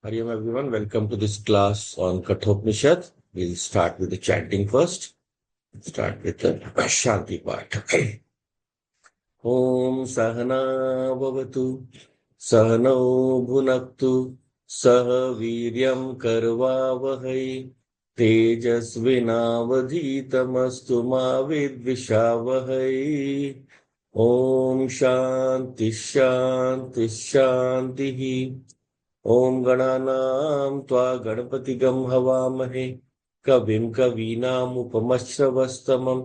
Hariom everyone, welcome to this class on Kathopnishad. We'll start with the chanting first. Start with the Shanti part. Om Sahana Bhavatu Sahano Bhunaktu Sah Viryam Karvavahai Tejasvinavadhitamastu Ma Vidvishavahai Om Shanti Shanti Shanti ओम गणानां त्वा गणपतिगं हवामहे कविं कवीनामुपमश्रवस्तमं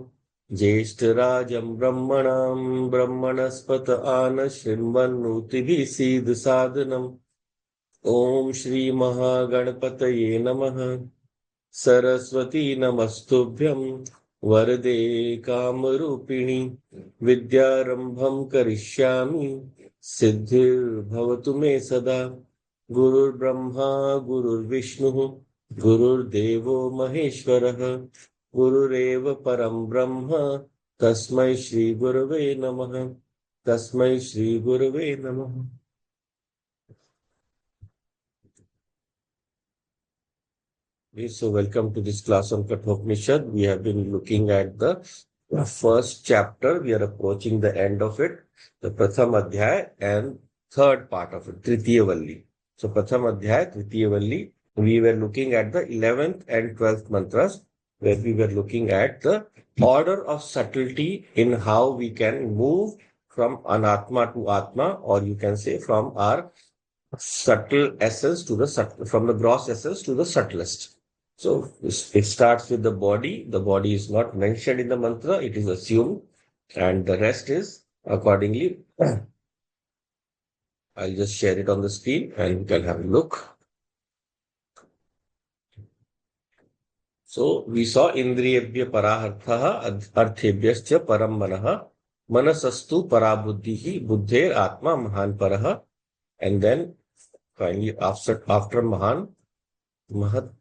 ज्येष्ठराजं ब्रह्मणां ब्रह्मणस्पत आनशृण्वन्नोतिभिः सीदसादनम् ओम श्री महागणपतये नमः सरस्वती नमस्तुभ्यं वरदे कामरूपिणि विद्यारंभं करिष्यामि सिद्धिर्भवतु मे सदा गुरुर्ब्रह्मा गुरुर्विष्णुः गुरुर्देवो महेश्वरः गुरुरेव परं ब्रह्म तस्मै श्री गुरवे नमः तस्मै श्री गुरवे नमः. So welcome to this class on Kathopnishad. We have been looking at the first chapter. We are approaching the end of it, the Pratham Adhyay and third part of it, Tritiya Valli. So Pratham Adhyay, Tritiya Valli, we were looking at the 11th and 12th mantras, where we were looking at the order of subtlety in how we can move from anatma to atma, or you can say from our subtle essence to the from the gross essence to the subtlest. So it starts with the body. The body is not mentioned in the mantra, it is assumed, and the rest is accordingly. I'll just share it on the screen and you can have a look. So we saw Indriyebhya Paraharthaha Arthebhyascha Param Manaha Manasastu Parabuddhihi Buddher Atma Mahan Paraha. And then finally after Mahan Mahat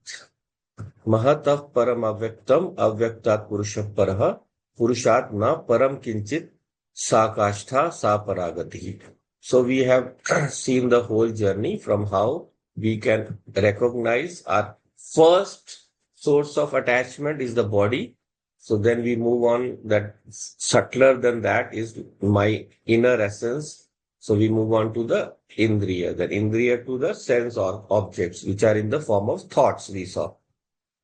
Mahatah Param Avyaktam Avyaktat Purushah Paraha Purushat Na Param Kinchit Sakashtha Saparagati. So we have seen the whole journey from how we can recognize our first source of attachment is the body. So then we move on, that subtler than that is my inner essence. So we move on to the Indriya, the Indriya to the sense or objects, which are in the form of thoughts we saw.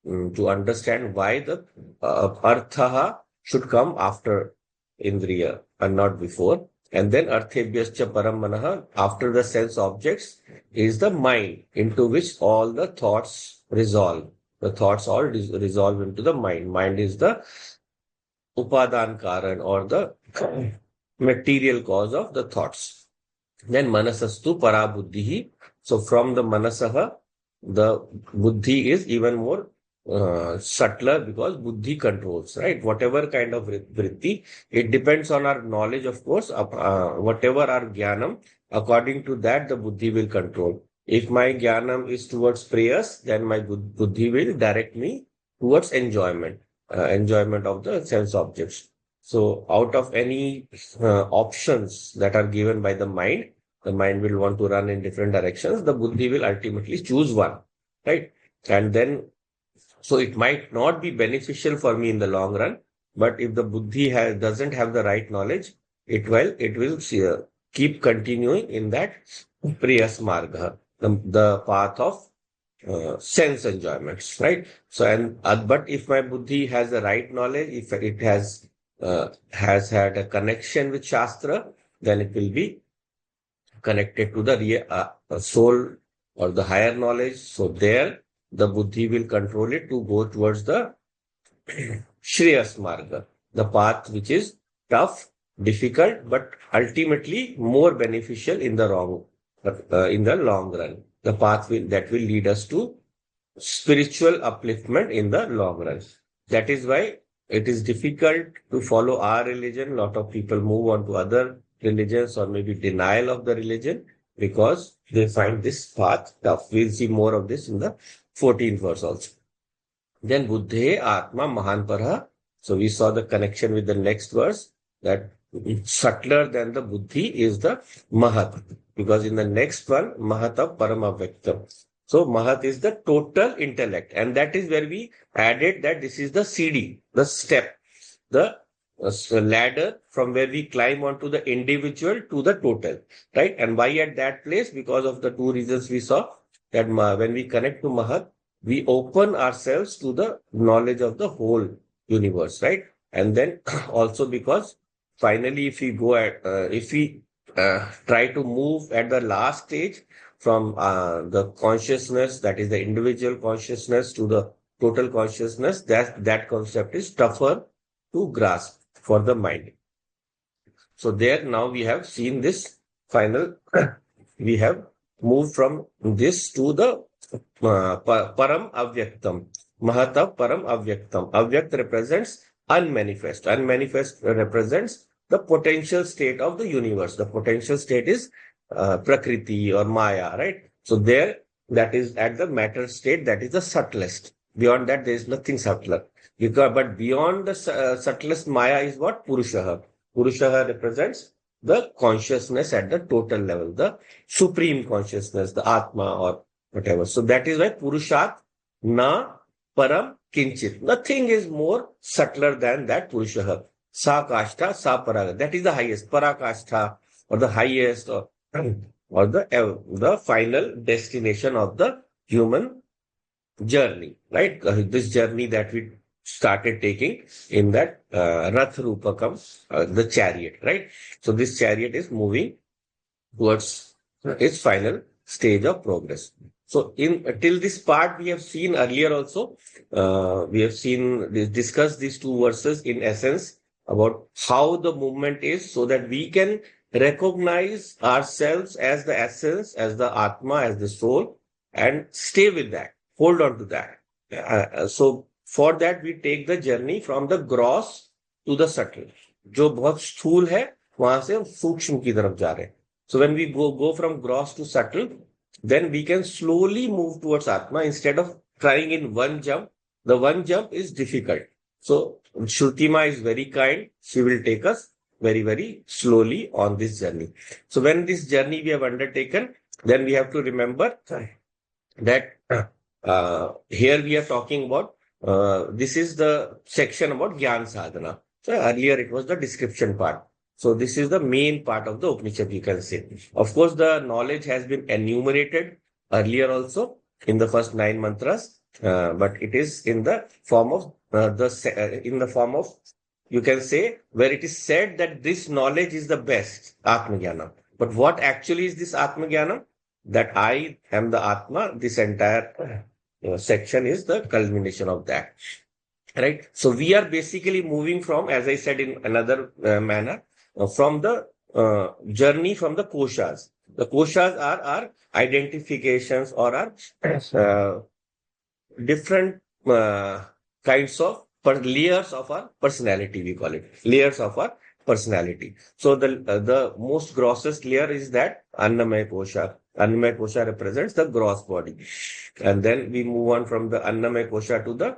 To understand why the Arthaha should come after Indriya and not before. And then Arthebhyascha Param Manaha, after the sense objects, is the mind into which all the thoughts resolve. The thoughts all resolve into the mind. Mind is the Upadan Karan or the material cause of the thoughts. Then Manasastu Parabuddhihi. So from the Manasaha, the Buddhi is even more subtler because Buddhi controls, right? Whatever kind of vritti, it depends on our knowledge, of course. Whatever our jnanam, according to that, the Buddhi will control. If my jnanam is towards prayers, then my Buddhi will direct me towards enjoyment of the sense objects. So out of any options that are given by the mind will want to run in different directions. The Buddhi will ultimately choose one, right? And then so it might not be beneficial for me in the long run, but if the Buddhi doesn't have the right knowledge, it will keep continuing in that Priyas Marga, the path of sense enjoyments, right? So but if my Buddhi has the right knowledge, if it has had a connection with Shastra, then it will be connected to the soul or the higher knowledge. So there the Buddhi will control it to go towards the Shreyas Marga, the path which is tough, difficult, but ultimately more beneficial in the long run. The path that will lead us to spiritual upliftment in the long run. That is why it is difficult to follow our religion. A lot of people move on to other religions or maybe denial of the religion because they find this path tough. We'll see more of this in the 14th verse also. Then Buddhe Atma Mahan Parha. So we saw the connection with the next verse, that subtler than the Buddhi is the Mahat. Because in the next one, Mahata Paramavyaktam. So Mahat is the total intellect, and that is where we added that this is the CD, the step, the ladder from where we climb onto the individual to the total, right? And why at that place? Because of the two reasons we saw that when we connect to Mahat, we open ourselves to the knowledge of the whole universe, right? And then also because finally, if we try to move at the last stage from the consciousness, that is the individual consciousness, to the total consciousness, that concept is tougher to grasp for the mind. So there now we have seen this final, we have moved from this to the param avyaktam. Mahata param avyaktam. Avyakt represents unmanifest. Unmanifest represents the potential state of the universe. The potential state is prakriti or maya, right? So there, that is at the matter state, that is the subtlest. Beyond that, there is nothing subtler. But beyond the subtlest maya is what? Purushaha. Purushaha represents the consciousness at the total level, the supreme consciousness, the Atma or whatever. So that is why Purushat na param kinchit. Nothing is more subtler than that Purushaha. Sa kashta, sa paraga. That is the highest. Parakashta, or the highest, or the final destination of the human journey, right? This journey that we started taking in that Rath Rupakam, the chariot, right? So this chariot is moving towards its final stage of progress. So in till this part we have seen earlier also, we have seen discussed these two verses in essence about how the movement is, so that we can recognize ourselves as the essence, as the Atma, as the soul, and stay with that, hold on to that. So for that we take the journey from the gross to the subtle. जो बहुत स्थूल है वहां से हम सूक्ष्म की तरफ जा रहे हैं. So when we go from gross to subtle, then we can slowly move towards Atma instead of trying in one jump. The one jump is difficult. So Shrutima is very kind. She will take us very, very slowly on this journey. So when this journey we have undertaken, then we have to remember that here we are talking about, this is the section about Gyan Sadhana. So earlier it was the description part. So this is the main part of the Upanishad, you can say. Of course, the knowledge has been enumerated earlier also in the first 9 mantras, but it is in the form of you can say, where it is said that this knowledge is the best, Atma-jnana. But what actually is this Atma-jnana? That I am the Atma. This entire section is the culmination of that. Right? So we are basically moving from, as I said in another manner, from the journey from the koshas. The koshas are our identifications or our different kinds of layers of our personality, we call it. Layers of our personality. So the most grossest layer is that Annamaya Kosha. Annamaya Kosha represents the gross body. And then we move on from the Annamaya Kosha to the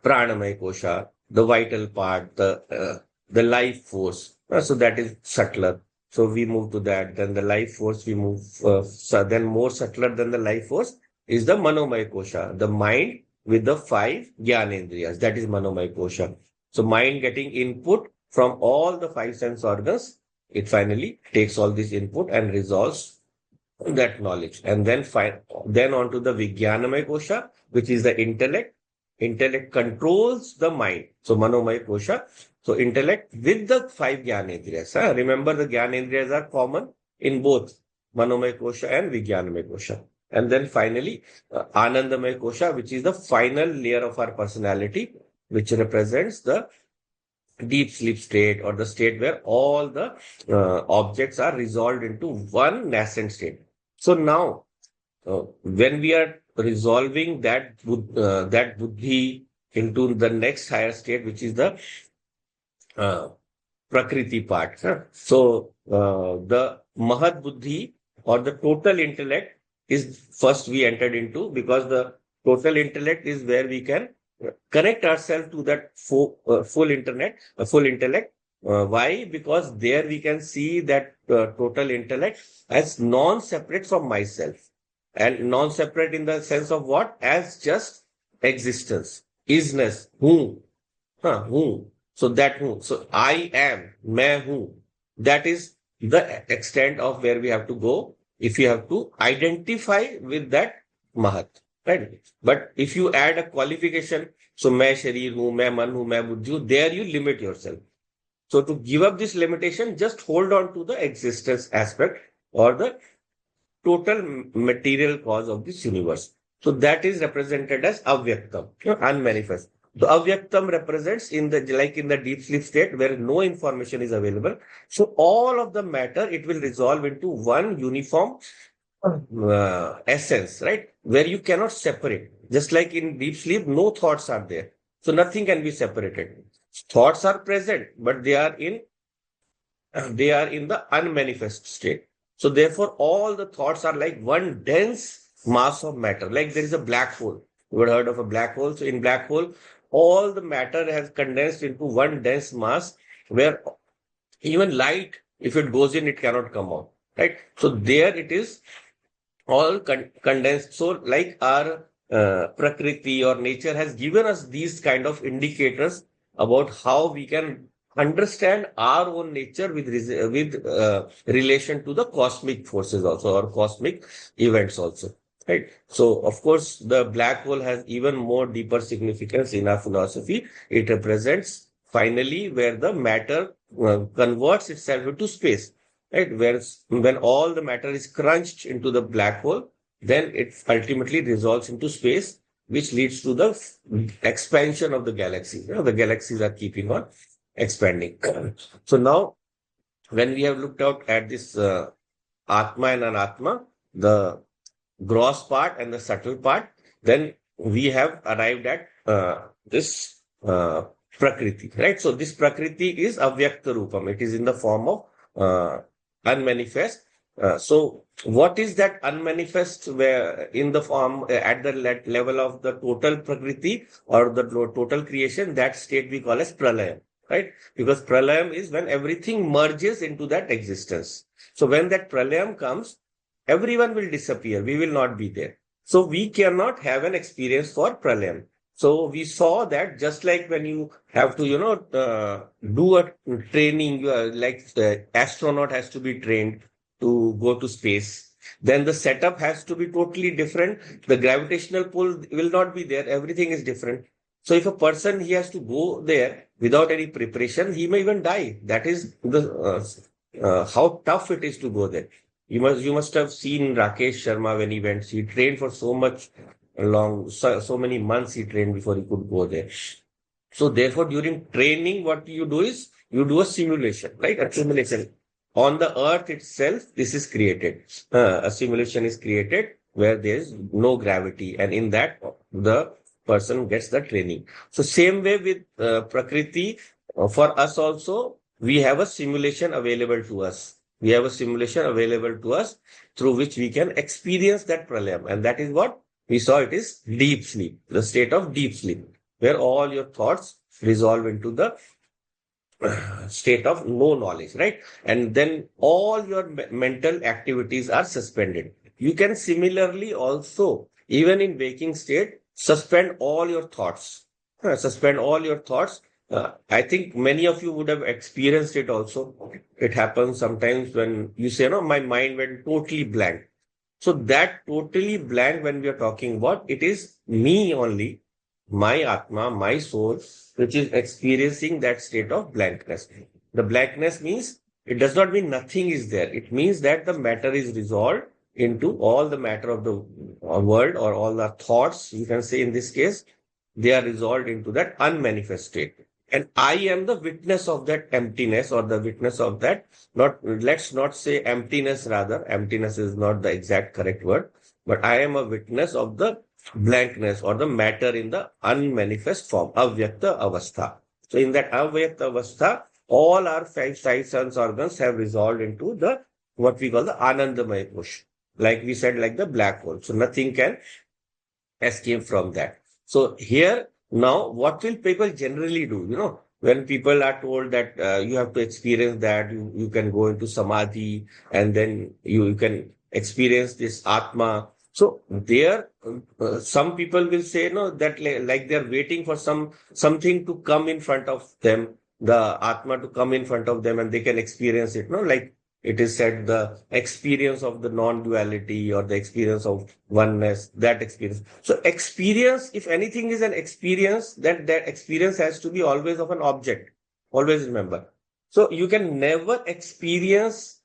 Pranamaya Kosha, the vital part, the life force. So that is subtler. So we move to that. Then the life force, we move. Then more subtler than the life force is the Manomaya Kosha, the mind with the 5 Jnanendriyas. That is Manomaya Kosha. So mind getting input from all the 5 sense organs, it finally takes all this input and resolves that knowledge. And then on to the Vijnanamaya Kosha, which is the intellect. Intellect controls the mind. So Manomaya Kosha. So intellect with the 5 Jnanendriyas. Remember, the Jnanendriyas are common in both Manomaya Kosha and Vijnanamaya Kosha. And then finally, Anandamaya Kosha, which is the final layer of our personality, which represents the deep sleep state, or the state where all the objects are resolved into one nascent state. So now, when we are resolving that buddhi into the next higher state, which is the prakriti part. So the Mahat Buddhi, or the total intellect, is first we entered into, because the total intellect is where we can connect ourselves to that full intellect. Why? Because there we can see that total intellect as non-separate from myself. And non-separate in the sense of what? As just existence, isness, who, who. So that who. So I am, मैं हूँ. That is the extent of where we have to go if you have to identify with that Mahat. Right? But if you add a qualification, so मैं शरीर हूँ, मैं मन हूँ, मैं बुद्धि हूँ, there you limit yourself. So to give up this limitation, just hold on to the existence aspect or the total material cause of this universe. So that is represented as avyaktam, unmanifest. So avyaktam represents in the like in the deep sleep state where no information is available. So all of the matter it will resolve into one uniform essence, right? Where you cannot separate. Just like in deep sleep, no thoughts are there. So nothing can be separated. Thoughts are present, but they are in the unmanifest state. So therefore, all the thoughts are like one dense mass of matter. Like there is a black hole. You have heard of a black hole. So in black hole, all the matter has condensed into one dense mass where even light, if it goes in, it cannot come out. Right. So there it is all condensed. So like our Prakriti or nature has given us these kind of indicators about how we can understand our own nature with relation to the cosmic forces also or cosmic events also. Right. So of course the black hole has even more deeper significance in our philosophy. It represents finally where the matter converts itself into space. Right. Where when all the matter is crunched into the black hole, then it ultimately resolves into space, which leads to the expansion of the galaxy. The galaxies are keeping on expanding. So now, when we have looked out at this Atma and Anatma, the gross part and the subtle part, then we have arrived at this Prakriti, right? So this Prakriti is Avyakta Rupam. It is in the form of unmanifest. So what is that unmanifest where in the form at the level of the total Prakriti or the total creation, that state we call as Pralayam, right? Because Pralayam is when everything merges into that existence. So when that Pralayam comes, everyone will disappear. We will not be there. So we cannot have an experience for Pralayam. So we saw that just like when you have to, do a training, like the astronaut has to be trained to go to space. Then the setup has to be totally different. The gravitational pull will not be there. Everything is different. So if a person, he has to go there without any preparation, he may even die. That is how tough it is to go there. You must have seen Rakesh Sharma when he went. He trained for so many months he trained before he could go there. So therefore, during training, what you do is you do a simulation, right? A simulation. On the earth itself, this is created. A simulation is created where there is no gravity. And in that, the person gets the training. So same way with Prakriti, for us also, we have a simulation available to us. We have a simulation available to us through which we can experience that pralayam. And that is what we saw. It is deep sleep, the state of deep sleep, where all your thoughts resolve into the state of no knowledge, right? And then all your mental activities are suspended. You can similarly also, even in waking state, suspend all your thoughts. Suspend all your thoughts. I think many of you would have experienced it also. It happens sometimes when you say, no, my mind went totally blank. So that totally blank, when we are talking about, it is me only, my Atma, my soul, which is experiencing that state of blankness. The blankness means it does not mean nothing is there. It means that the matter is resolved into all the matter of the world or all the thoughts, you can say in this case, they are resolved into that unmanifest state. And I am the witness of that emptiness or the witness of that. Let's not say emptiness, rather. Emptiness is not the exact correct word, but I am a witness of the blankness or the matter in the unmanifest form, avyakta avastha. So in that avyakta avastha, all our five sense organs have resolved into the what we call the anandamaya push. Like we said, like the black hole. So nothing can escape from that. So here now, what will people generally do? When people are told that you have to experience that, you can go into samadhi and then you can experience this Atma. So there, some people will say, no, that like they're waiting for something to come in front of them, the Atma to come in front of them, and they can experience it. No, like it is said, the experience of the non-duality or the experience of oneness, that experience. So experience, if anything is an experience, that experience has to be always of an object. Always remember. So you can never experience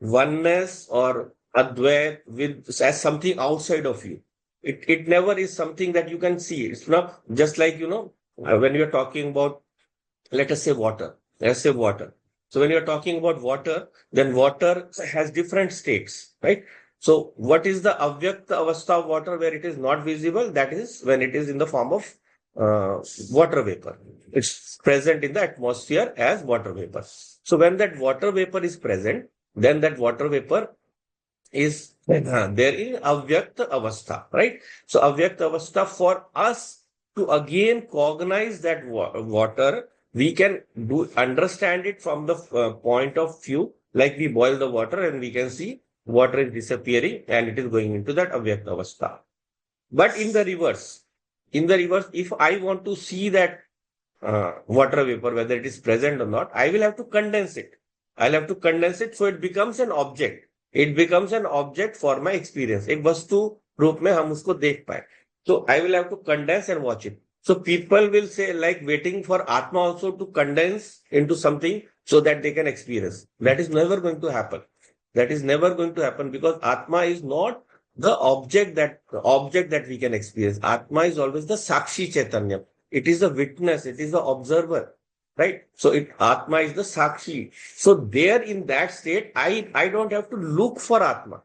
oneness or Advait with as something outside of you. It never is something that you can see. It's not just like, when you're talking about, let us say water. Let's say water. So when you're talking about water, then water has different states, right? So what is the avyakta avastha of water where it is not visible? That is when it is in the form of water vapor. It's present in the atmosphere as water vapor. So when that water vapor is present, then that water vapor is there in avyakta avastha, right? So avyakta avastha, for us to again cognize that water, we can understand it from the point of view, like we boil the water and we can see water is disappearing and it is going into that avyakta avastha. But in the reverse, if I want to see that water vapor, whether it is present or not, I will have to condense it. I'll have to condense it so it becomes an object. It becomes an object for my experience. एक वस्तु रूप में हम उसको देख पाए. So I will have to condense and watch it. So people will say, like, waiting for Atma also to condense into something so that they can experience. That is never going to happen. That is never going to happen, because Atma is not the object that we can experience. Atma is always the Sakshi Chaitanya. It is the witness. It is the observer. Right? So Atma is the Sakshi. So there in that state, I don't have to look for Atma.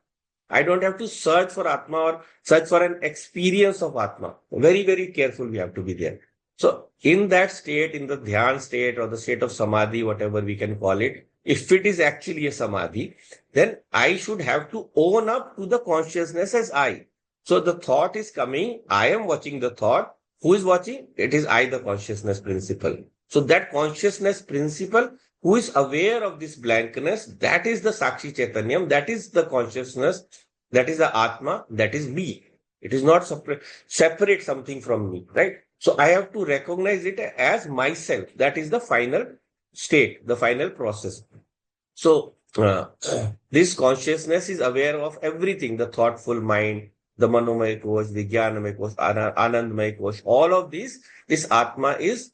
I don't have to search for Atma or search for an experience of Atma. Very, very careful we have to be there. So in that state, in the Dhyan state or the state of Samadhi, whatever we can call it, if it is actually a Samadhi, then I should have to own up to the consciousness as I. So the thought is coming, I am watching the thought. Who is watching? It is I, the consciousness principle. So that consciousness principle, who is aware of this blankness, that is the Sakshi Chaitanyam, that is the consciousness, that is the Atma, that is me. It is not separate something from me, right? So I have to recognize it as myself. That is the final state, the final process. So this consciousness is aware of everything, the thoughtful mind, the Manomaya Kosh, Vijnanamaya Kosh, Anandamaya Kosh, all of these, this Atma is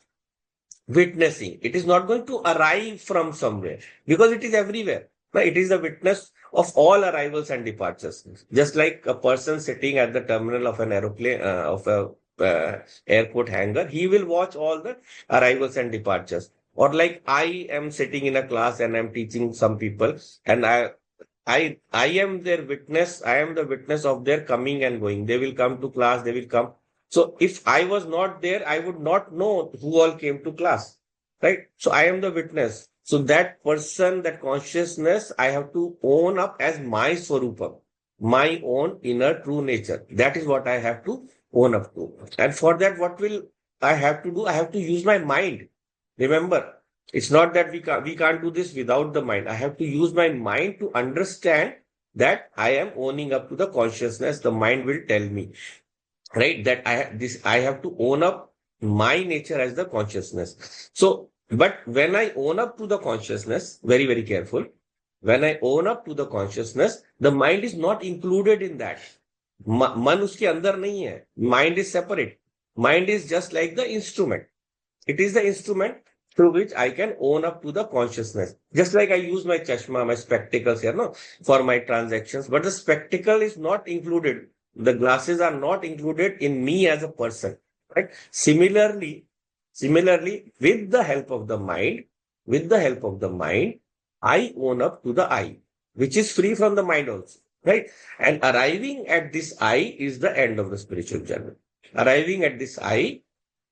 witnessing. It is not going to arrive from somewhere because it is everywhere. It is the witness of all arrivals and departures. Just like a person sitting at the terminal of an aeroplane, of a airport hangar, he will watch all the arrivals and departures. Or like I am sitting in a class and I'm teaching some people, and I am their witness. I am the witness of their coming and going. They will come to class. They will come. So if I was not there, I would not know who all came to class, right? So I am the witness. So that person, that consciousness, I have to own up as my Swarupam, my own inner true nature. That is what I have to own up to. And for that, what will I have to do? I have to use my mind. Remember, it's not that we can't do this without the mind. I have to use my mind to understand that I am owning up to the consciousness. The mind will tell me, right, that I have to own up my nature as the consciousness. So, but when I own up to the consciousness, very, very careful. When I own up to the consciousness, the mind is not included in that. Man uske andar nahi hai. Mind is separate. Mind is just like the instrument. It is the instrument through which I can own up to the consciousness. Just like I use my chashma, my spectacles here, no, for my transactions, but the spectacle is not included. The glasses are not included in me as a person, right? Similarly, with the help of the mind, I own up to the I, which is free from the mind also, right? And arriving at this I is the end of the spiritual journey. Arriving at this I,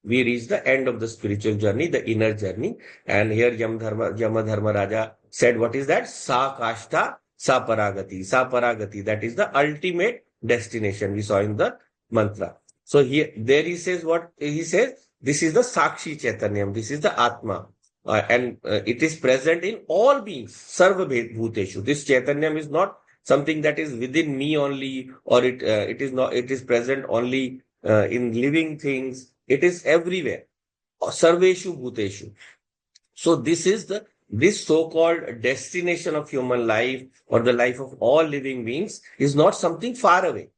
we reach the end of the spiritual journey, the inner journey. And here Yamadharma Raja said, what is that? Sa Kashta, Sa Paragati. Sa Paragati, that is the ultimate destination we saw in the mantra. So there he says what? He says, this is the Sakshi Chaitanyam, this is the Atma. And it is present in all beings, Sarva Bhuteshu. This Chaitanyam is not something that is within me only, or it is not, it is present only in living things. It is everywhere. Sarveshu Bhuteshu. So this so-called destination of human life, or the life of all living beings, is not something far away.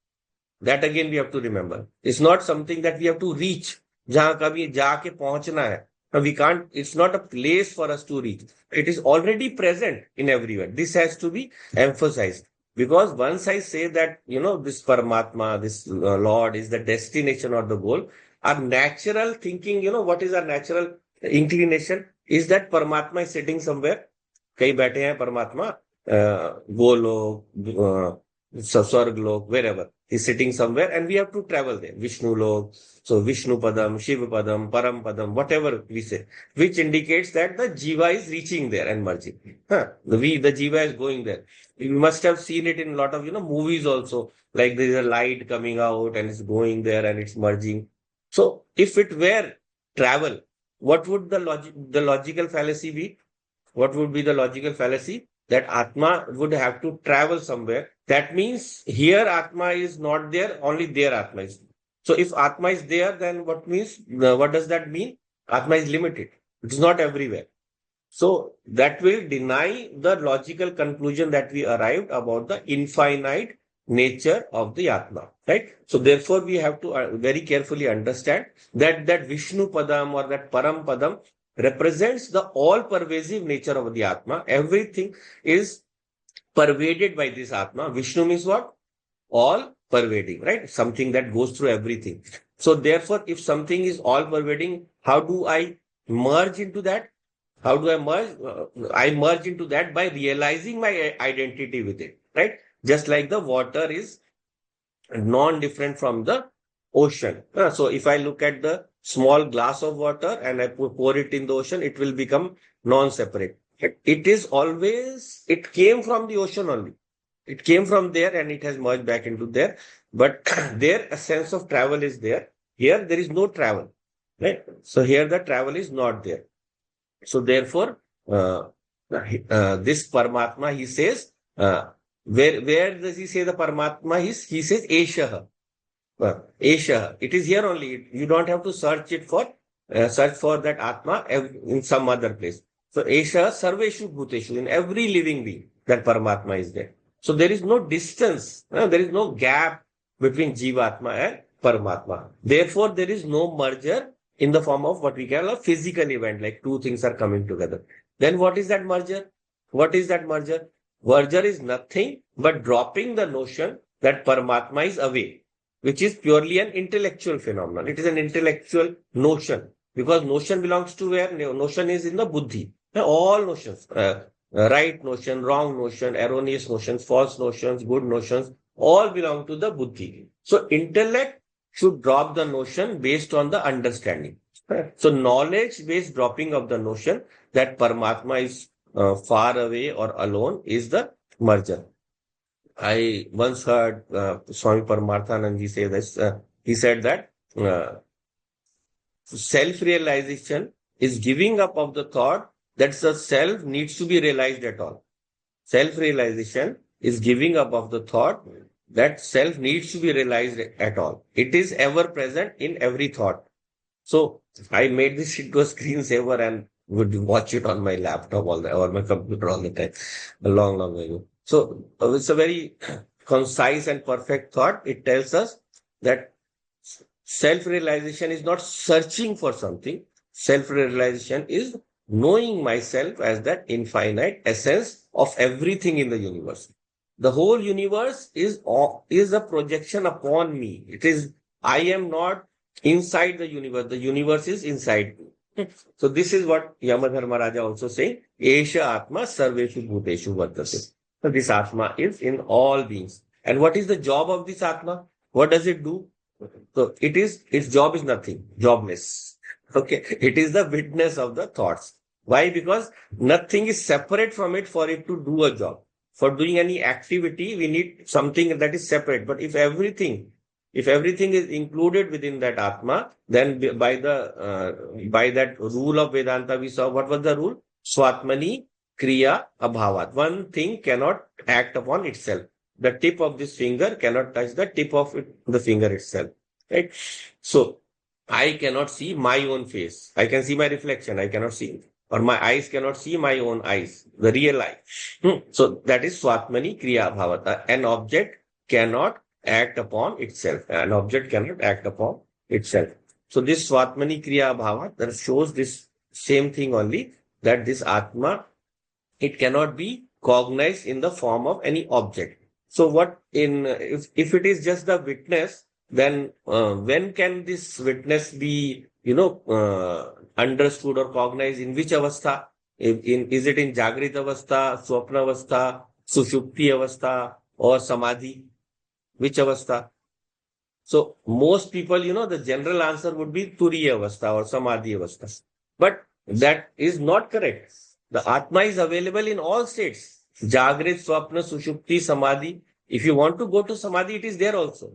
That again we have to remember. It's not something that we have to reach. जहाँ कभी जाके पहुंचना है. We can't, it's not a place for us to reach. It is already present in everywhere. This has to be emphasized. Because once I say that, this Paramatma, this Lord is the destination or the goal, our natural thinking, what is our natural inclination? Is that Paramatma is sitting somewhere? कहीं बैठे हैं परमात्मा, गोलोक, स्वर्ग लोक, wherever. He's sitting somewhere and we have to travel there. Vishnu lok, so Vishnu padam, Shiva padam, Param padam, whatever we say, which indicates that the jiva is reaching there and merging. The jiva is going there. You must have seen it in a lot of, movies also, like there is a light coming out and it's going there and it's merging. So if it were travel, what would the logical fallacy be? What would be the logical fallacy? That Atma would have to travel somewhere. That means here Atma is not there, only there Atma is. So if Atma is there, then what does that mean? Atma is limited. It is not everywhere. So that will deny the logical conclusion that we arrived about the infinite nature of the Atma, right? So therefore we have to very carefully understand that Vishnu Padam or that Param Padam represents the all-pervasive nature of the Atma. Everything is pervaded by this Atma. Vishnu means what? All-pervading, right? Something that goes through everything. So therefore, if something is all-pervading, how do I merge into that? How do I merge? I merge into that by realizing my identity with it, right? Just like the water is non-different from the ocean. So if I look at the small glass of water and I pour it in the ocean, it will become non-separate. It came from the ocean only. It came from there and it has merged back into there. But there, a sense of travel is there. Here, there is no travel, right? So here, the travel is not there. So therefore, this Paramatma, he says, where does he say the Paramatma is? He says, Eshaha. Esha, it is here only. You don't have to search for that Atma in some other place. So Esha Sarveshu Bhuteshu, in every living being, that Paramatma is there. So there is no distance, there is no gap between Jivatma and Paramatma. Therefore, there is no merger in the form of what we call a physical event, like two things are coming together. Then what is that merger? What is that merger? Merger is nothing but dropping the notion that Paramatma is away, which is purely an intellectual phenomenon. It is an intellectual notion, because notion belongs to where? Notion is in the buddhi. All notions, right notion, wrong notion, erroneous notions, false notions, good notions, all belong to the buddhi. So intellect should drop the notion based on the understanding. So knowledge-based dropping of the notion that Paramatma is far away or alone is the merger. I once heard Swami Paramarthanandji say this. He said that self-realization is giving up of the thought that the self needs to be realized at all. Self-realization is giving up of the thought that self needs to be realized at all. It is ever present in every thought. So I made this into a screensaver and would watch it on my laptop or my computer all the time, a long, long ago. So it's a very concise and perfect thought. It tells us that self-realization is not searching for something. Self-realization is knowing myself as that infinite essence of everything in the universe. The whole universe is a projection upon me. I am not inside the universe. The universe is inside me. So this is what Yamadharmaraja also saying. Esha Atma Sarveshu Bhuteshu Vartate. So this Atma is in all beings. And what is the job of this Atma? What does it do? So its job is nothing, jobless. Okay. It is the witness of the thoughts. Why? Because nothing is separate from it for it to do a job. For doing any activity, we need something that is separate. But if everything is included within that Atma, then by that rule of Vedanta, we saw what was the rule? Swatmani Kriya Abhavat. One thing cannot act upon itself. the tip of this finger cannot touch the tip of the finger itself, right? So I cannot see my own face. I can see my reflection. I cannot see, or my eyes cannot see my own eyes, the real eye. So that is Swatmani Kriya Bhavata. An object cannot act upon itself. An object cannot act upon itself. So this Swatmani Kriya Bhava that shows this same thing only, that this Atma, it cannot be cognized in the form of any object. So what in if it is just the witness, then when can this witness be understood or cognized, in which avastha? Is it in Jagrit avastha, Swapna avastha, Sushupti avastha, or Samadhi? Which avastha? So most people, the general answer would be Turiya avastha or Samadhi avastha. But that is not correct. The Atma is available in all states. Jagrit, Swapna, Sushupti, Samadhi. If you want to go to Samadhi, it is there also.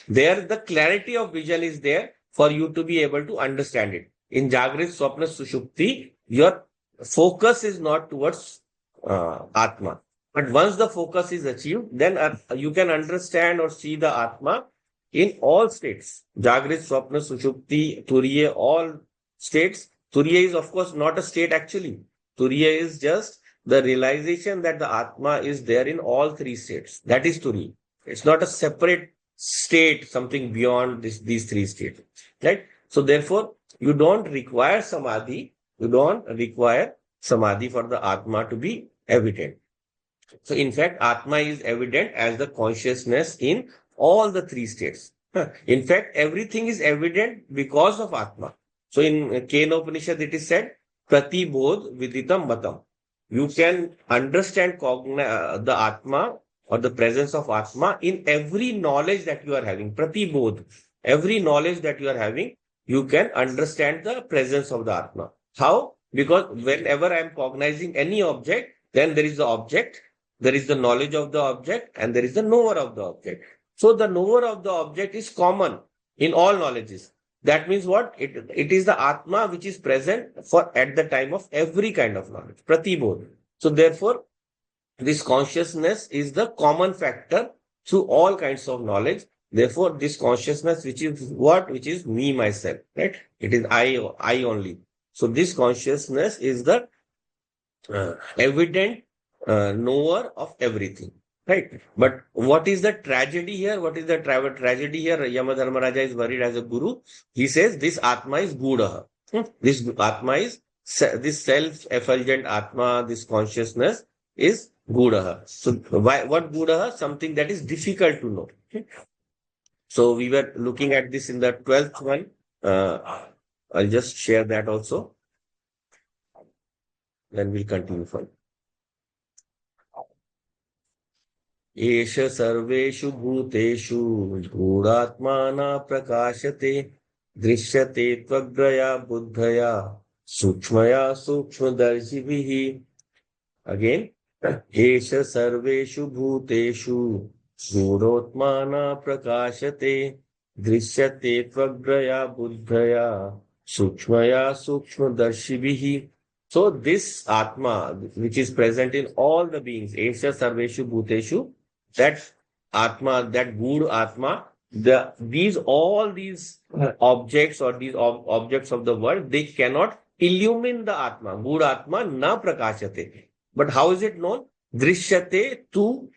There, the clarity of vision is there for you to be able to understand it. In Jagrit, Swapna, Sushupti, your focus is not towards Atma. But once the focus is achieved, then you can understand or see the Atma in all states. Jagrit, Swapna, Sushupti, Turiya, all states. Turiya is, of course, not a state actually. Turiya is just the realization that the Atma is there in all three states. That is Turiya. It's not a separate state, something beyond these three states. Right? So therefore, you don't require Samadhi. You don't require Samadhi for the Atma to be evident. So in fact, Atma is evident as the consciousness in all the three states. In fact, everything is evident because of Atma. So in Kathopnishad, it is said, Pratibodh Viditam Matam. You can understand the Atma or the presence of Atma in every knowledge that you are having. Pratibodh. Every knowledge that you are having, you can understand the presence of the Atma. How? Because whenever I am cognizing any object, then there is the object, there is the knowledge of the object, and there is the knower of the object. So the knower of the object is common in all knowledges. That means what? It is the Atma which is present at the time of every kind of knowledge. Pratibodh. So therefore, this consciousness is the common factor through all kinds of knowledge. Therefore, this consciousness, which is what? Which is me, myself, right? It is I only. So this consciousness is the evident knower of everything, right? But what is the tragedy here? What is the tragedy here? Yamadharmaraja is worried as a guru. He says this Atma is Gudaha. This Atma is, this self-effulgent Atma, this consciousness is Gudaha. So what Gudaha? Something that is difficult to know. So we were looking at this in the 12th one. I'll just share that also. Then we'll continue further. एष सर्वेषु भूतेषु गूढात्माना प्रकाशते दृश्यते त्वग्रया बुद्धया सूक्ष्मया सूक्ष्मदर्शिभिः. Again, एष सर्वेषु भूतेषु गूढोत्माना प्रकाशते दृश्यते त्वग्रया बुद्धया सूक्ष्मया सूक्ष्मदर्शिभिः. So this Atma, which is present in all the beings, Esha Sarveshu Bhuteshu, that Atma, that good Atma, all these objects or these objects of the world, they cannot illumine the Atma. Good Atma na prakashate. But how is it known? Drishyate tu.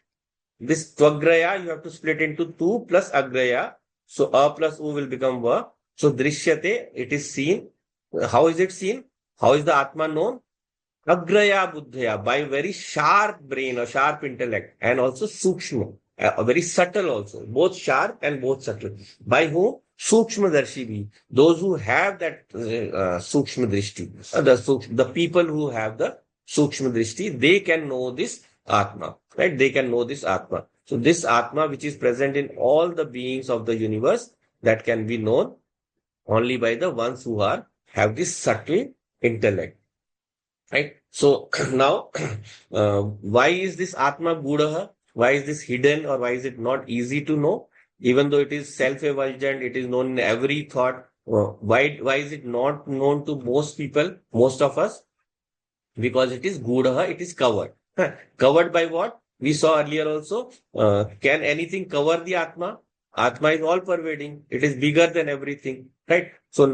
This Tvagraya, you have to split into tu plus Agraya. So A plus U will become Va. So Drishyate, it is seen. How is it seen? How is the Atma known? Agraya Buddhaya, by very sharp brain or sharp intellect, and also Sukshma, very subtle also, both sharp and both subtle. By whom? Sukshma Darshivi, those who have that Sukshma Drishti, the people who have the Sukshma Drishti, they can know this Atma, right? They can know this Atma. So this Atma, which is present in all the beings of the universe, that can be known only by the ones who have this subtle intellect, right? So now, why is this Atma Gudaha? Why is this hidden, or why is it not easy to know? Even though it is self-effulgent, it is known in every thought. Why is it not known to most people, most of us? Because it is Gudaha, it is covered. Covered by what? We saw earlier also, can anything cover the Atma? Atma is all pervading. It is bigger than everything, right? So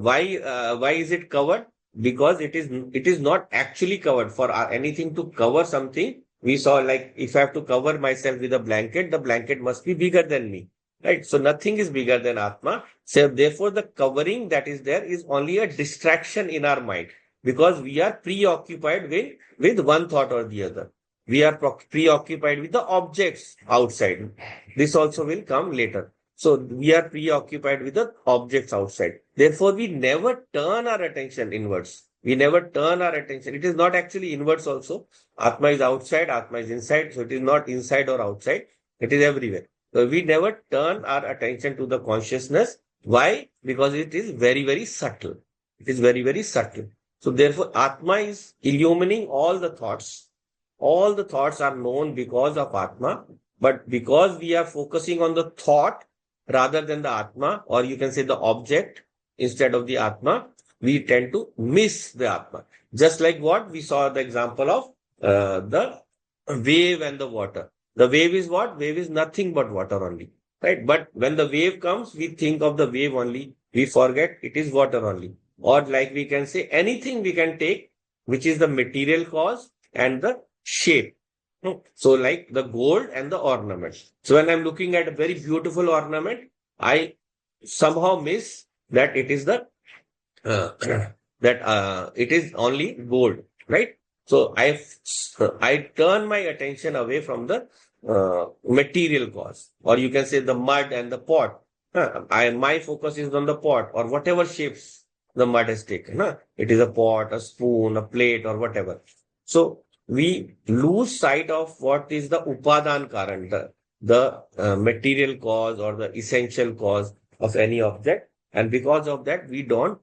why is it covered? Because it is not actually covered. For anything to cover something, we saw, like, if I have to cover myself with a blanket, the blanket must be bigger than me, right? So nothing is bigger than Atma. So therefore, the covering that is there is only a distraction in our mind, because we are preoccupied with one thought or the other. We are preoccupied with the objects outside. This also will come later. So we are preoccupied with the objects outside. Therefore, we never turn our attention inwards. We never turn our attention. It is not actually inwards also. Atma is outside, Atma is inside. So it is not inside or outside. It is everywhere. So we never turn our attention to the consciousness. Why? Because it is very, very subtle. It is very, very subtle. So therefore, Atma is illumining all the thoughts. All the thoughts are known because of Atma, but because we are focusing on the thought rather than the Atma, or you can say the object instead of the Atma, we tend to miss the Atma. Just like what we saw the example of the wave and the water. The wave is what? Wave is nothing but water only, right? But when the wave comes, we think of the wave only. We forget it is water only. Or like we can say, anything we can take, which is the material cause and the shape. So like the gold and the ornament. So when I'm looking at a very beautiful ornament, I somehow miss that it is the uh, that it is only gold, right? So I turn my attention away from the material cause, or you can say the mud and the pot. My focus is on the pot or whatever shapes the mud has taken. It is a pot, a spoon, a plate, or whatever. So we lose sight of what is the upadan karan, the material cause or the essential cause of any object. And because of that, we don't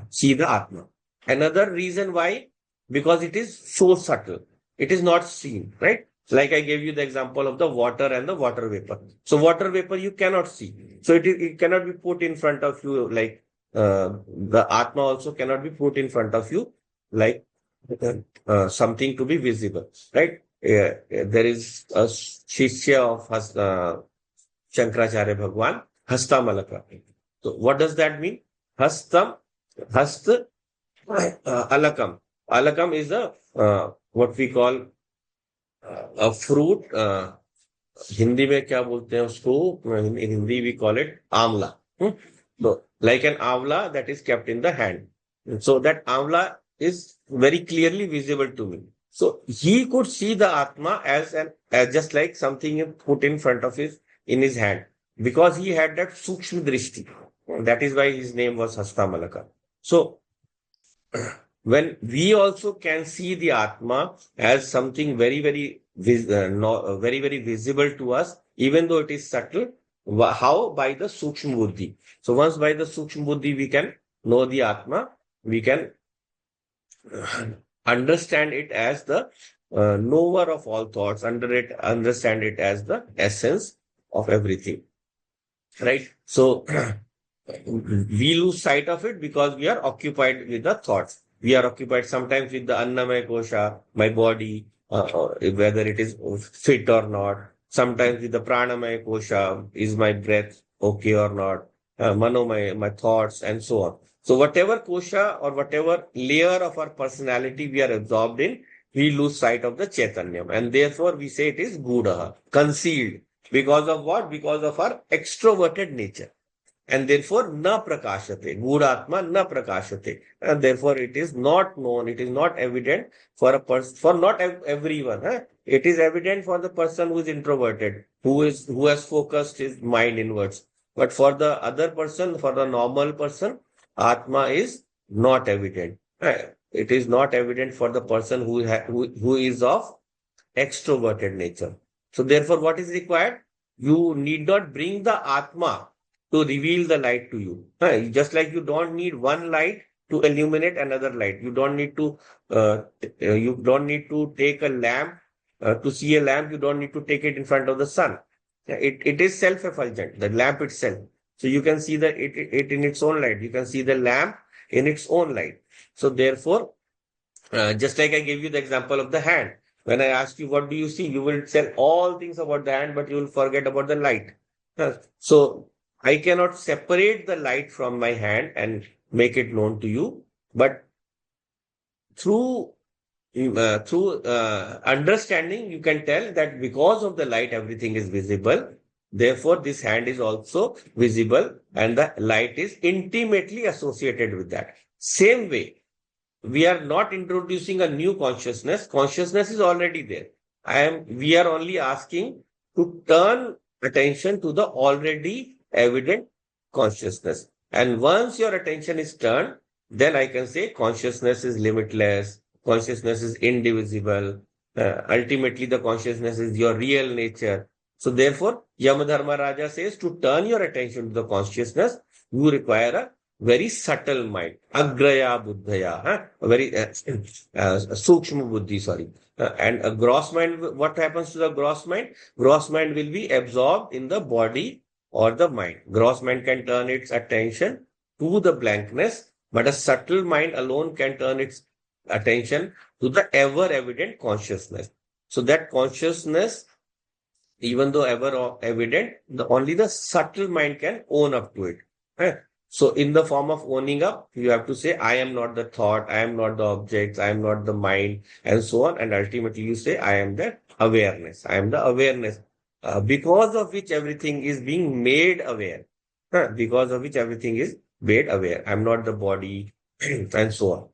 see the Atma. Another reason why, because it is so subtle, it is not seen, right? Like I gave you the example of the water and the water vapor. So water vapor you cannot see. So it cannot be put in front of you, like the Atma also cannot be put in front of you like something to be visible, right? There is a Shishya of Shankaracharya Bhagwan, Hasta Malaka. So what does that mean? Hastam, Hast Alakam. Alakam is a what we call a fruit. Hindi में क्या बोलते हैं उसको? In Hindi we call it amla. So like an amla that is kept in the hand. So that amla is very clearly visible to me. So he could see the Atma as just like something put in front of in his hand, because he had that sukshma drishti. That is why his name was Hastamalaka. So when we also can see the Atma as something very, very, very, very visible to us, even though it is subtle, how? By the Sukshma Buddhi. So once by the Sukshma Buddhi we can know the Atma, we can understand it as the knower of all thoughts, understand it as the essence of everything, right? So we lose sight of it because we are occupied with the thoughts. We are occupied sometimes with the Annamaya Kosha, my body, whether it is fit or not. Sometimes with the Pranamaya Kosha, is my breath okay or not? Manomaya, my thoughts, and so on. So whatever kosha or whatever layer of our personality we are absorbed in, we lose sight of the Chaitanyam. And therefore we say it is Gudaha, concealed. Because of what? Because of our extroverted nature. And therefore na prakashate, Gudatma na prakashate. And therefore it is not known, it is not evident for a person, for not everyone. It is evident for the person who is introverted, who has focused his mind inwards. But for the other person, for the normal person, Atma is not evident. It is not evident for the person who is of extroverted nature. So therefore, what is required? You need not bring the Atma to reveal the light to you. Just like you don't need one light to illuminate another light. You don't need to take a lamp to see a lamp. You don't need to take it in front of the sun. It is self-effulgent, the lamp itself. So you can see it in its own light. You can see the lamp in its own light. So therefore, just like I gave you the example of the hand. When I ask you, what do you see? You will tell all things about the hand, but you will forget about the light. So I cannot separate the light from my hand and make it known to you. But through understanding, you can tell that because of the light, everything is visible. Therefore, this hand is also visible, and the light is intimately associated with that. Same way, we are not introducing a new consciousness. Consciousness is already there. We are only asking to turn attention to the already evident consciousness. And once your attention is turned, then I can say consciousness is limitless, consciousness is indivisible. Ultimately, the consciousness is your real nature. So therefore, Yamadharma Raja says to turn your attention to the consciousness, you require a very subtle mind, agraya buddhaya, a very sukshma buddhi, sorry. And a gross mind, what happens to the gross mind? Gross mind will be absorbed in the body or the mind. Gross mind can turn its attention to the blankness, but a subtle mind alone can turn its attention to the ever evident consciousness. So that consciousness, even though ever evident, only the subtle mind can own up to it. Eh? So in the form of owning up, you have to say, I am not the thought, I am not the objects, I am not the mind, and so on. And ultimately you say, I am the awareness. I am the awareness, because of which everything is being made aware. Because of which everything is made aware. I am not the body, and so on.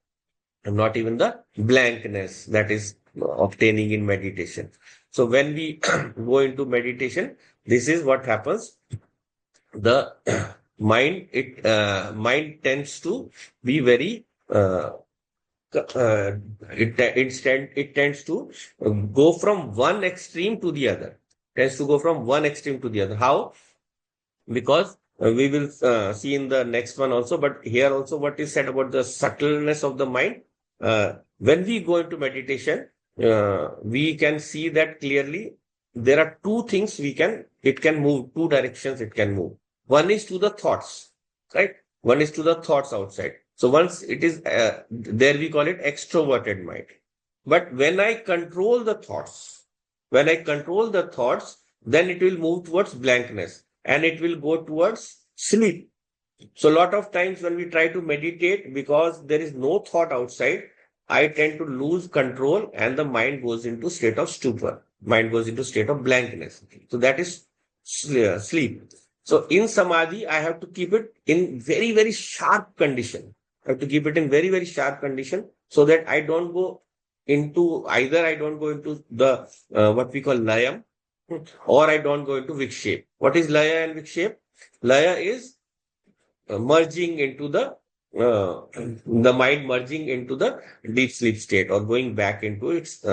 I'm not even the blankness that is obtaining in meditation. So when we go into meditation, this is what happens. The mind tends to be very it tends to go from one extreme to the other. Tends to go from one extreme to the other. How? Because we will see in the next one also, but here also what is said about the subtleness of the mind. When we go into meditation, we can see that clearly. There are two things it can move, two directions it can move. One is to the thoughts, right? One is to the thoughts outside. So once it is there, we call it extroverted mind. But when I control the thoughts, then it will move towards blankness and it will go towards sleep. So a lot of times when we try to meditate, because there is no thought outside, I tend to lose control and the mind goes into state of stupor. Mind goes into state of blankness. So that is sleep. So in samadhi, I have to keep it in very, very sharp condition. I have to keep it in very, very sharp condition so that I don't go into the what we call layam, or I don't go into vikshepa. What is laya and vikshepa? Laya is merging into the mind merging into the deep sleep state or going back into its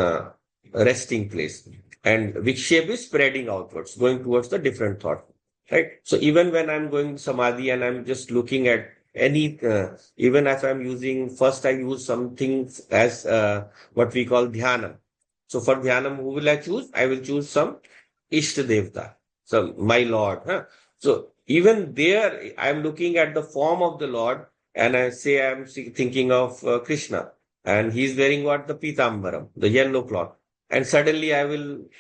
resting place. And vikshepa is spreading outwards, going towards the different thought. Right. So even when I'm going samadhi and I'm just looking at any, even if I'm first I use something as what we call dhyana. So for dhyana, who will I choose? I will choose some Ishta Devta, so my Lord. So even there, I'm looking at the form of the Lord and I say I'm thinking of Krishna and he's wearing what? The Pitambaram, the yellow cloth. And suddenly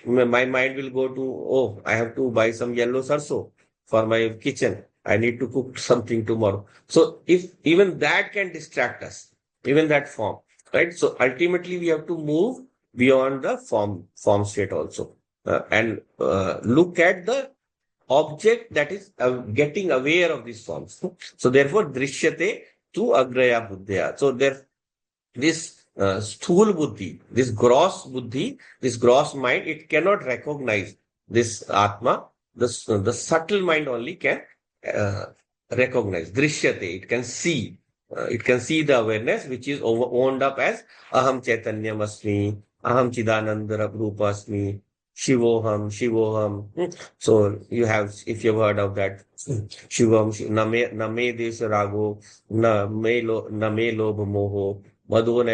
my mind will go to, oh, I have to buy some yellow sarso for my kitchen. I need to cook something tomorrow. So if even that can distract us, even that form, right? So ultimately we have to move beyond the form state also, and look at the object that is getting aware of these forms. So therefore, drishyate tu agraya buddhya. So this sthul buddhi, this gross mind, it cannot recognize this atma. The subtle mind only can recognize. Drishyate, it can see. It can see the awareness which is owned up as aham chaitanyam asmi, aham chidananda rupa asmi, shivoham. So you have, if you've heard of that, shivam, name desha rago, name lobh moho, madho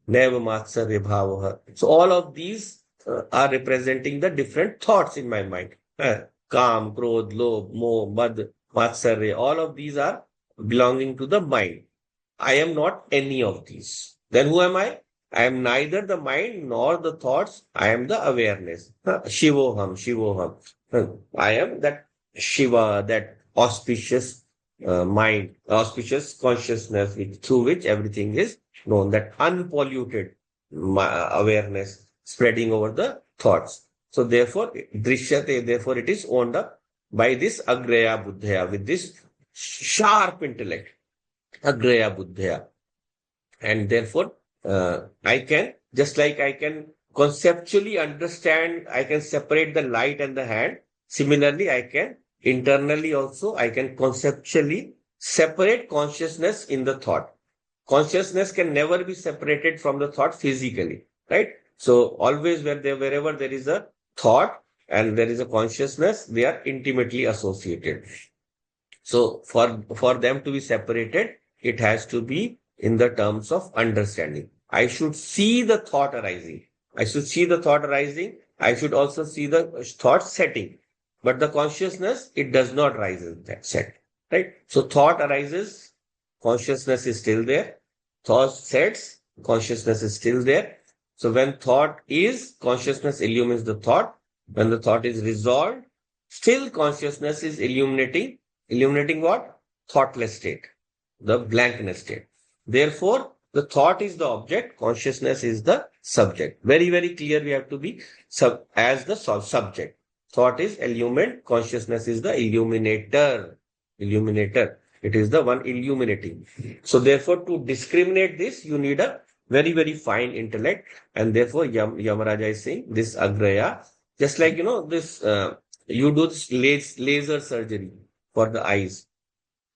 neva matsarya bhavaha. So all of these are representing the different thoughts in my mind. Kam, krodh, lobh, moh, mad, matsarya. All of these are belonging to the mind. I am not any of these. Then who am I? I am neither the mind nor the thoughts. I am the awareness. Shivoham, Shivoham. I am that Shiva, that auspicious mind, auspicious consciousness through which everything is known, that unpolluted awareness spreading over the thoughts. So therefore, drishyate, therefore it is owned up by this agraya buddhaya, with this sharp intellect, agraya buddhaya. And therefore, I can, just like I can conceptually understand, I can separate the light and the hand. Similarly, I can internally also, I can conceptually separate consciousness in the thought. Consciousness can never be separated from the thought physically, right? So always wherever there is a thought and there is a consciousness, they are intimately associated. So for them to be separated, it has to be in the terms of understanding. I should see the thought arising. I should see the thought arising. I should also see the thought setting. But the consciousness, it does not rise in that set, right? So thought arises, consciousness is still there. Thought sets, consciousness is still there. So when thought is, consciousness illumines the thought. When the thought is resolved, still consciousness is illuminating. Illuminating what? Thoughtless state, the blankness state. Therefore, the thought is the object, consciousness is the subject. Very, very clear we have to be as the subject. Thought is illumined, consciousness is the illuminator. Illuminator. It is the one illuminating. So therefore, to discriminate this, you need a very, very fine intellect. And therefore, Yamaraja is saying this agraya, just like, this, you do this laser surgery for the eyes.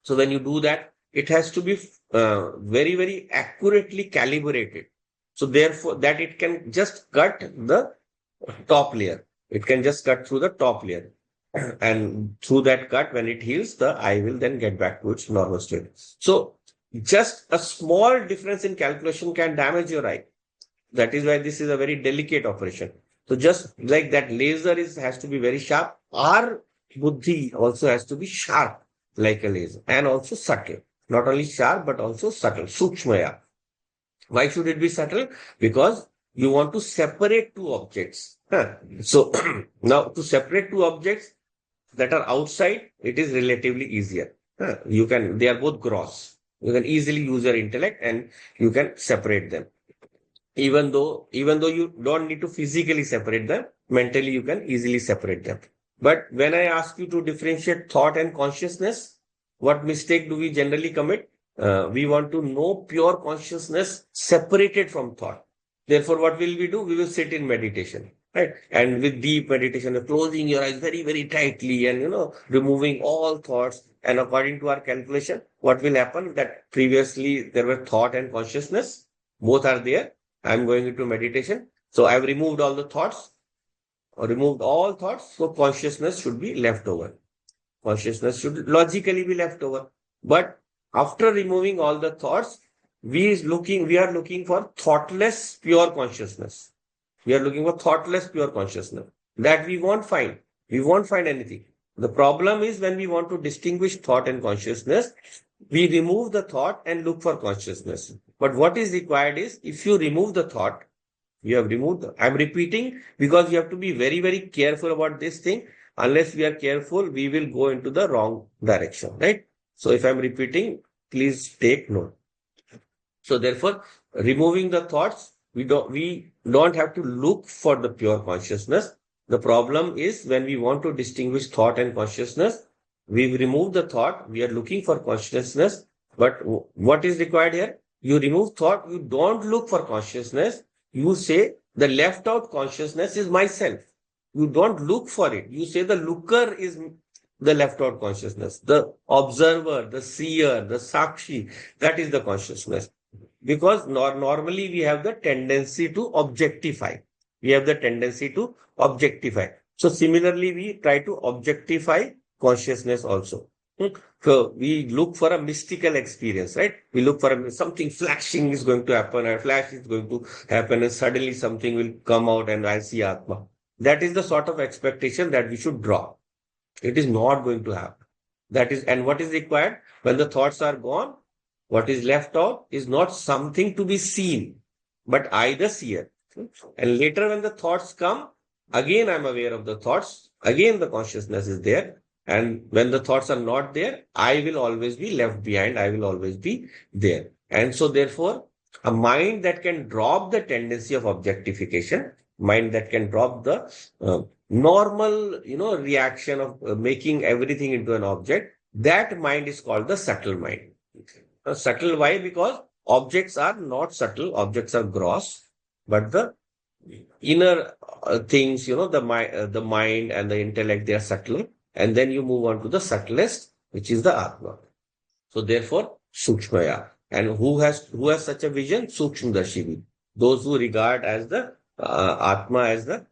So when you do that, it has to be very, very accurately calibrated. So therefore, that it can just cut the top layer. It can just cut through the top layer. And through that cut, when it heals, the eye will then get back to its normal state. So just a small difference in calculation can damage your eye. That is why this is a very delicate operation. So just like that laser has to be very sharp, our buddhi also has to be sharp like a laser and also subtle. Not only sharp, but also subtle, sukshmaya. Why should it be subtle? Because you want to separate two objects. So now to separate two objects that are outside, it is relatively easier. They are both gross. You can easily use your intellect and you can separate them. Even though you don't need to physically separate them, mentally you can easily separate them. But when I ask you to differentiate thought and consciousness, what mistake do we generally commit? We want to know pure consciousness separated from thought. Therefore, what will we do? We will sit in meditation, right? And with deep meditation, closing your eyes very, very tightly and, removing all thoughts. And according to our calculation, what will happen? That previously there were thought and consciousness. Both are there. I'm going into meditation. So I've removed all the thoughts, or removed all thoughts. So consciousness should be left over. Consciousness should logically be left over. But after removing all the thoughts, we are looking for thoughtless, pure consciousness. We are looking for thoughtless, pure consciousness. That we won't find. We won't find anything. The problem is when we want to distinguish thought and consciousness, we remove the thought and look for consciousness. But what is required is, if you remove the thought, you have removed I'm repeating because you have to be very, very careful about this thing. Unless we are careful, we will go into the wrong direction, right? So if I'm repeating, please take note. So therefore, removing the thoughts, we don't have to look for the pure consciousness. The problem is when we want to distinguish thought and consciousness, we remove the thought, we are looking for consciousness. But what is required here? You remove thought, you don't look for consciousness. You say the left out consciousness is myself. You don't look for it. You say the looker is the left out consciousness. The observer, the seer, the sakshi, that is the consciousness. Because normally we have the tendency to objectify. We have the tendency to objectify. So similarly, we try to objectify consciousness also. So we look for a mystical experience, right? We look for something flashing is going to happen, a flash is going to happen, and suddenly something will come out and I see Atma. That is the sort of expectation that we should draw. It is not going to happen. And what is required? When the thoughts are gone, what is left out is not something to be seen. but I the seer. And later when the thoughts come, again I'm aware of the thoughts, again the consciousness is there. And when the thoughts are not there, I will always be left behind, I will always be there. And so therefore, a mind that can drop the tendency of objectification, mind that can drop the normal, reaction of making everything into an object, that mind is called the subtle mind. Subtle, why? Because objects are not subtle, objects are gross, but the inner things, the mind and the intellect, they are subtle. And then you move on to the subtlest, which is the Atma. So therefore, Sukshmaya. And who has such a vision? Sukshmadarshivi. Those who regard as the Atma as the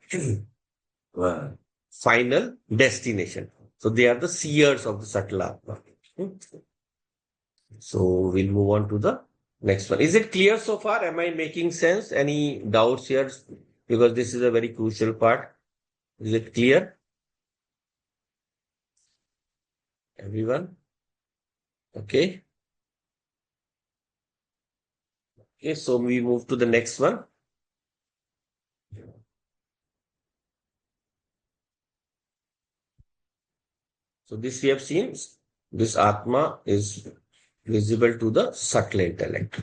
uh, final destination. So they are the seers of the subtle Atma. Hmm. So we'll move on to the next one. Is it clear so far? Am I making sense? Any doubts here? Because this is a very crucial part. Is it clear? Everyone? Okay. Okay, so we move to the next one. So this we have seen, this Atma is visible to the subtle intellect.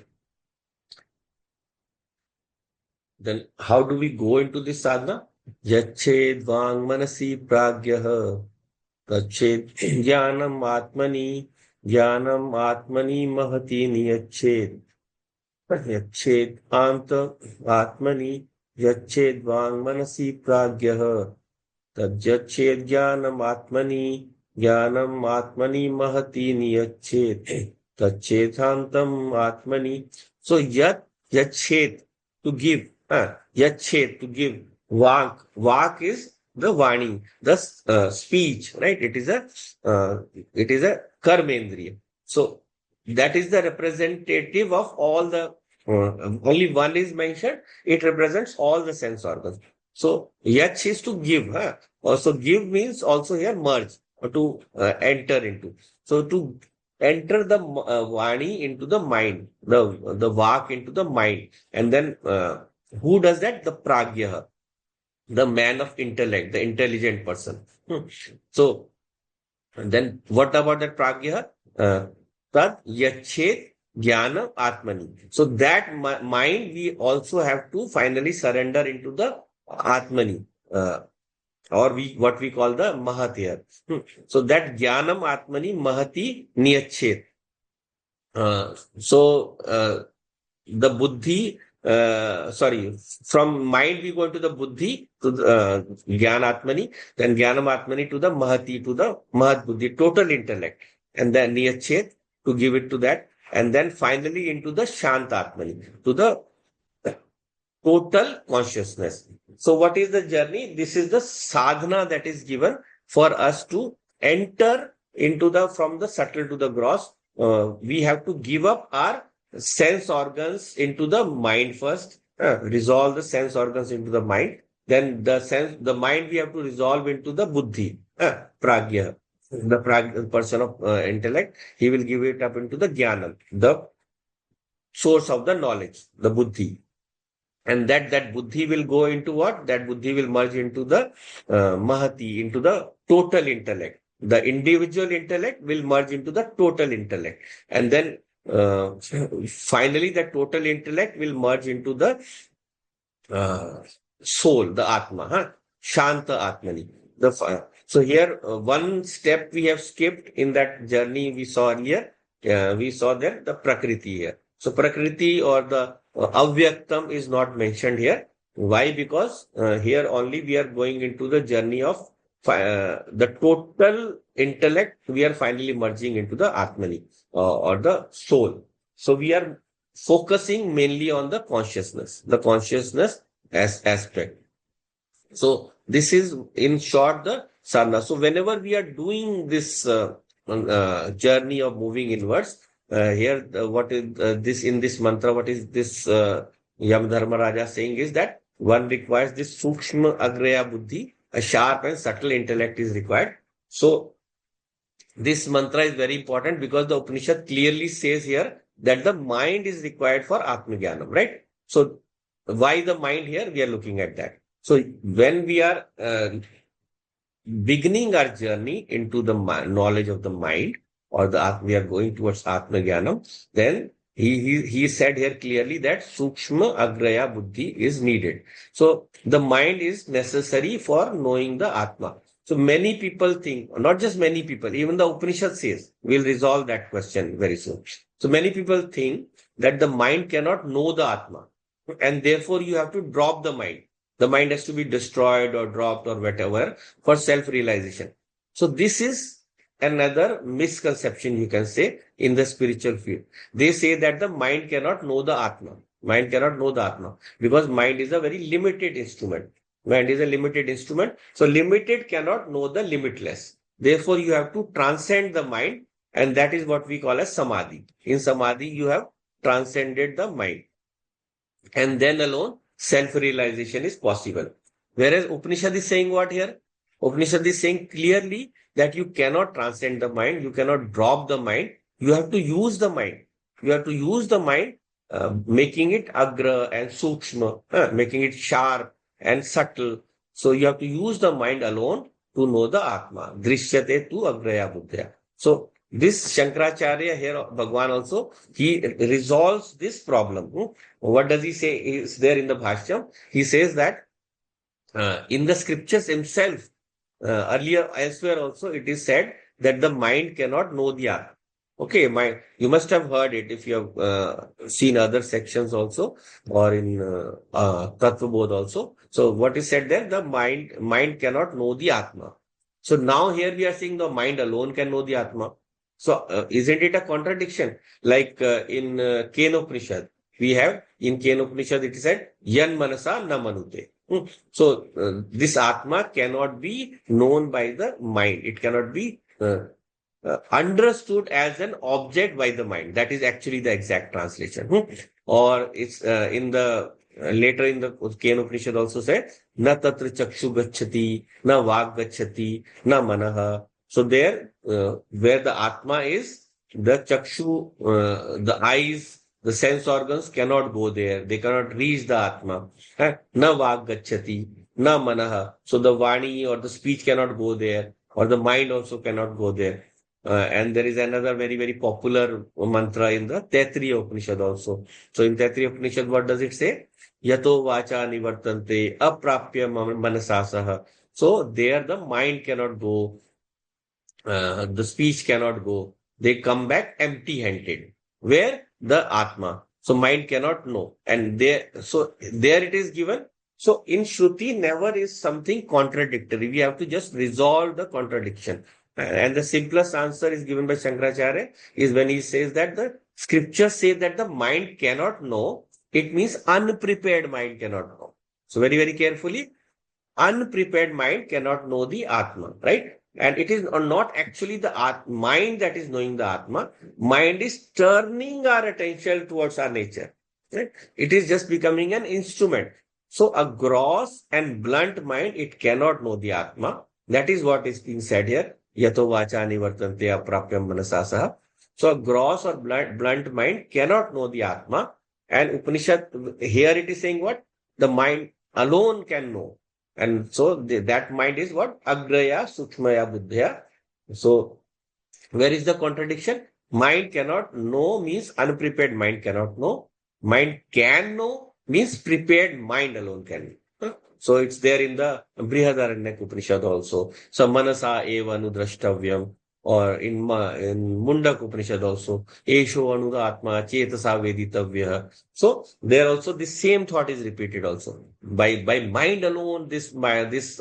Then how do we go into this sadhana? Yached vang manasi pragyah tached jnanam atmani mahati niyached yached anta atmani yached vang manasi pragyah तज्जच्छेद ज्ञानम आत्मनि महति नियच्छेद तच्छेदांतम आत्मनि. So yached to give, yached to give. Vak is the vani, the speech, right? It is a karmendriya. So that is the representative of all the only one is mentioned. It represents all the sense organs. So yach is to give. Also give means also here merge or to enter into. So to enter the vani into the mind, the vak into the mind. And then who does that? The pragya, the man of intellect, the intelligent person. So then what about that pragya? Tad yachet jnana atmani. So that mind we also have to finally surrender into the Atmani, or what we call the Mahat here. So that Jnanam Atmani Mahati Niyachet. The Buddhi, from mind we go to the Buddhi to the Jnana Atmani, then Jnanam Atmani to the Mahati, to the Mahat Buddhi, total intellect, and then Niyachet to give it to that, and then finally into the Shanta Atmani, to the total consciousness. So what is the journey? This is the sadhana that is given for us to enter into from the subtle to the gross. We have to give up our sense organs into the mind first, resolve the sense organs into the mind. Then the mind we have to resolve into the buddhi, pragya. The person of intellect, he will give it up into the jnana, the source of the knowledge, the buddhi. And that buddhi will go into what? That buddhi will merge into the mahati, into the total intellect. The individual intellect will merge into the total intellect. And then finally, the total intellect will merge into the soul, the Atma, Shanta Atmani. So here, one step we have skipped in that journey we saw earlier. We saw that the Prakriti here. So Prakriti or the Avyaktam is not mentioned here. Why? Because here only we are going into the journey of the total intellect. We are finally merging into the Atmani or the soul. So we are focusing mainly on the consciousness aspect. So this is in short the sadhana. So whenever we are doing this journey of moving inwards, here what is this in this mantra, what is this Yamadharmaraja saying is that one requires this Sukshma Agraya Buddhi, a sharp and subtle intellect is required. So this mantra is very important because the Upanishad clearly says here that the mind is required for Atmajnanam, right? So why the mind here? We are looking at that. So when we are beginning our journey into the knowledge of the mind, or we are going towards Atma Jnanam, then he said here clearly that Sukshma Agraya Buddhi is needed. So the mind is necessary for knowing the Atma. So many people think, not just many people, even the Upanishad says, we'll resolve that question very soon. So many people think that the mind cannot know the Atma, and therefore you have to drop the mind. The mind has to be destroyed or dropped or whatever for self-realization. So this is another misconception, you can say, in the spiritual field. They say that the mind cannot know the Atma. Mind cannot know the Atma because mind is a very limited instrument. Mind is a limited instrument. So limited cannot know the limitless. Therefore, you have to transcend the mind, and that is what we call as samadhi. In samadhi, you have transcended the mind. And then alone self-realization is possible. Whereas Upanishad is saying what here? Upanishad is saying clearly that you cannot transcend the mind, you cannot drop the mind, you have to use the mind. You have to use the mind, making it agra and sukshma, making it sharp and subtle. So you have to use the mind alone to know the Atma. Drishyate tu agraya buddhya. So this Shankaracharya here, Bhagwan also, he resolves this problem. What does he say is there in the Bhashyam? He says that in the scriptures himself, earlier, elsewhere also, it is said that the mind cannot know the Atma. Okay, you must have heard it if you have seen other sections also, or in Tattva Bodh also. So what is said there? The mind cannot know the Atma. So now here we are saying the mind alone can know the Atma. So isn't it a contradiction? Like in Kathopnishad, we have in Kathopnishad it is said, Yan Manasa Na Manute. So this Atma cannot be known by the mind. It cannot be understood as an object by the mind. That is actually the exact translation. Or it's in the later in the Kathopnishad also said, Na tatra chakshu gacchati, na vag gacchati, na manaha. So there, where the Atma is, the chakshu, the eyes, the sense organs cannot go there. They cannot reach the Atma. Na vag gacchati, na manaha. So the vani or the speech cannot go there, or the mind also cannot go there. And there is another very, very popular mantra in the Taittiriya Upanishad also. So in Taittiriya Upanishad, what does it say? Yato vacha nivartante aprapya manasasaha. So there the mind cannot go, the speech cannot go. They come back empty-handed. Where? The Atma. So mind cannot know. And there it is given. So in Shruti never is something contradictory. We have to just resolve the contradiction. And the simplest answer is given by Shankaracharya is when he says that the scriptures say that the mind cannot know. It means unprepared mind cannot know. So very, very carefully, unprepared mind cannot know the Atma, right? And it is not actually the mind that is knowing the Atma. Mind is turning our attention towards our nature. Right? It is just becoming an instrument. So a gross and blunt mind, it cannot know the Atma. That is what is being said here. Yato vacha nivartante aprapyam manasasaha. So a gross or blunt mind cannot know the Atma. And Upanishad, here it is saying what? The mind alone can know. And so that mind is what? Agraya Sukshmaya Buddhya. So where is the contradiction? Mind cannot know means unprepared mind cannot know. Mind can know means prepared mind alone can know. So it's there in the Brihadaranyaka Upanishad also. So manasa eva anudrashtavyam. Or in Mundak Upanishad also, Esho Anuga Atma Chetasa Veditavya. So there also the same thought is repeated also. By mind alone, this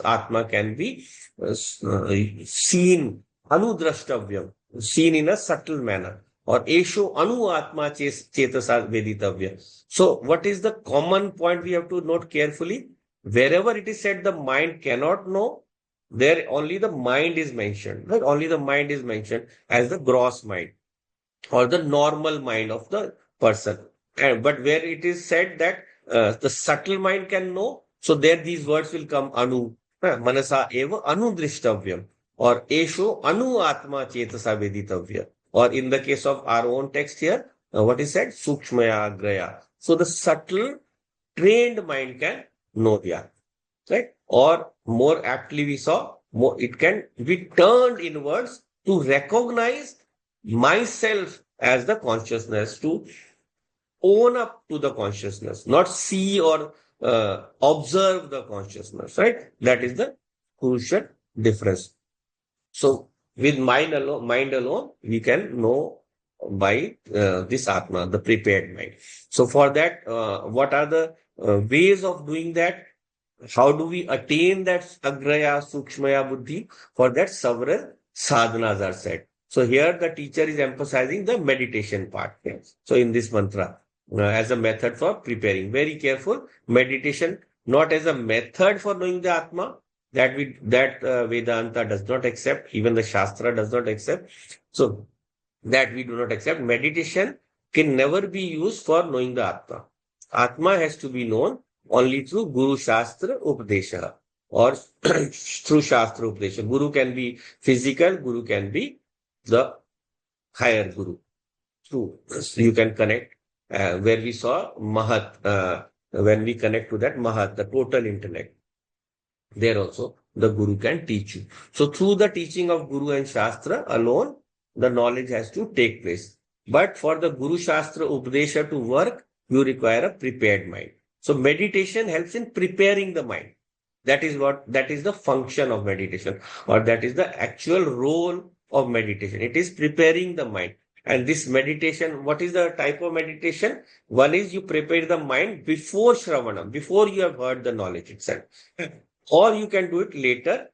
Atma can be seen, Anudrashtavyam, seen in a subtle manner. Or Esho Anu Atma Chetasa Veditavya. So what is the common point we have to note carefully? Wherever it is said the mind cannot know, there only the mind is mentioned, right? Only the mind is mentioned as the gross mind or the normal mind of the person. But where it is said that the subtle mind can know, so there these words will come anu, manasa eva anudrishtavyam, or esho anu atma chetasa veditavya. Or in the case of our own text here, what is said? Sukshmaya agraya. So the subtle trained mind can know the Atma, right? Or more aptly we saw, more, it can be turned inwards to recognize myself as the consciousness, to own up to the consciousness, not see or observe the consciousness, right? That is the crucial difference. So with mind alone, we can know by this Atma, the prepared mind. So for that, what are the ways of doing that? How do we attain that agraya, sukshmaya buddhi? For that, several sadhanas are said. So here the teacher is emphasizing the meditation part. Yes. So in this mantra, as a method for preparing. Very careful. Meditation, not as a method for knowing the Atma, that Vedanta does not accept, even the Shastra does not accept. So that we do not accept. Meditation can never be used for knowing the Atma. Atma has to be known only through Guru Shastra Upadesha or through Shastra Upadesha. Guru can be physical, Guru can be the higher Guru. Through you can connect where we saw Mahat, when we connect to that Mahat, the total intellect. There also the Guru can teach you. So through the teaching of Guru and Shastra alone, the knowledge has to take place. But for the Guru Shastra Upadesha to work, you require a prepared mind. So meditation helps in preparing the mind. That is the function of meditation, or that is the actual role of meditation. It is preparing the mind. And this meditation, what is the type of meditation? One is you prepare the mind before Shravanam, before you have heard the knowledge itself. Or you can do it later.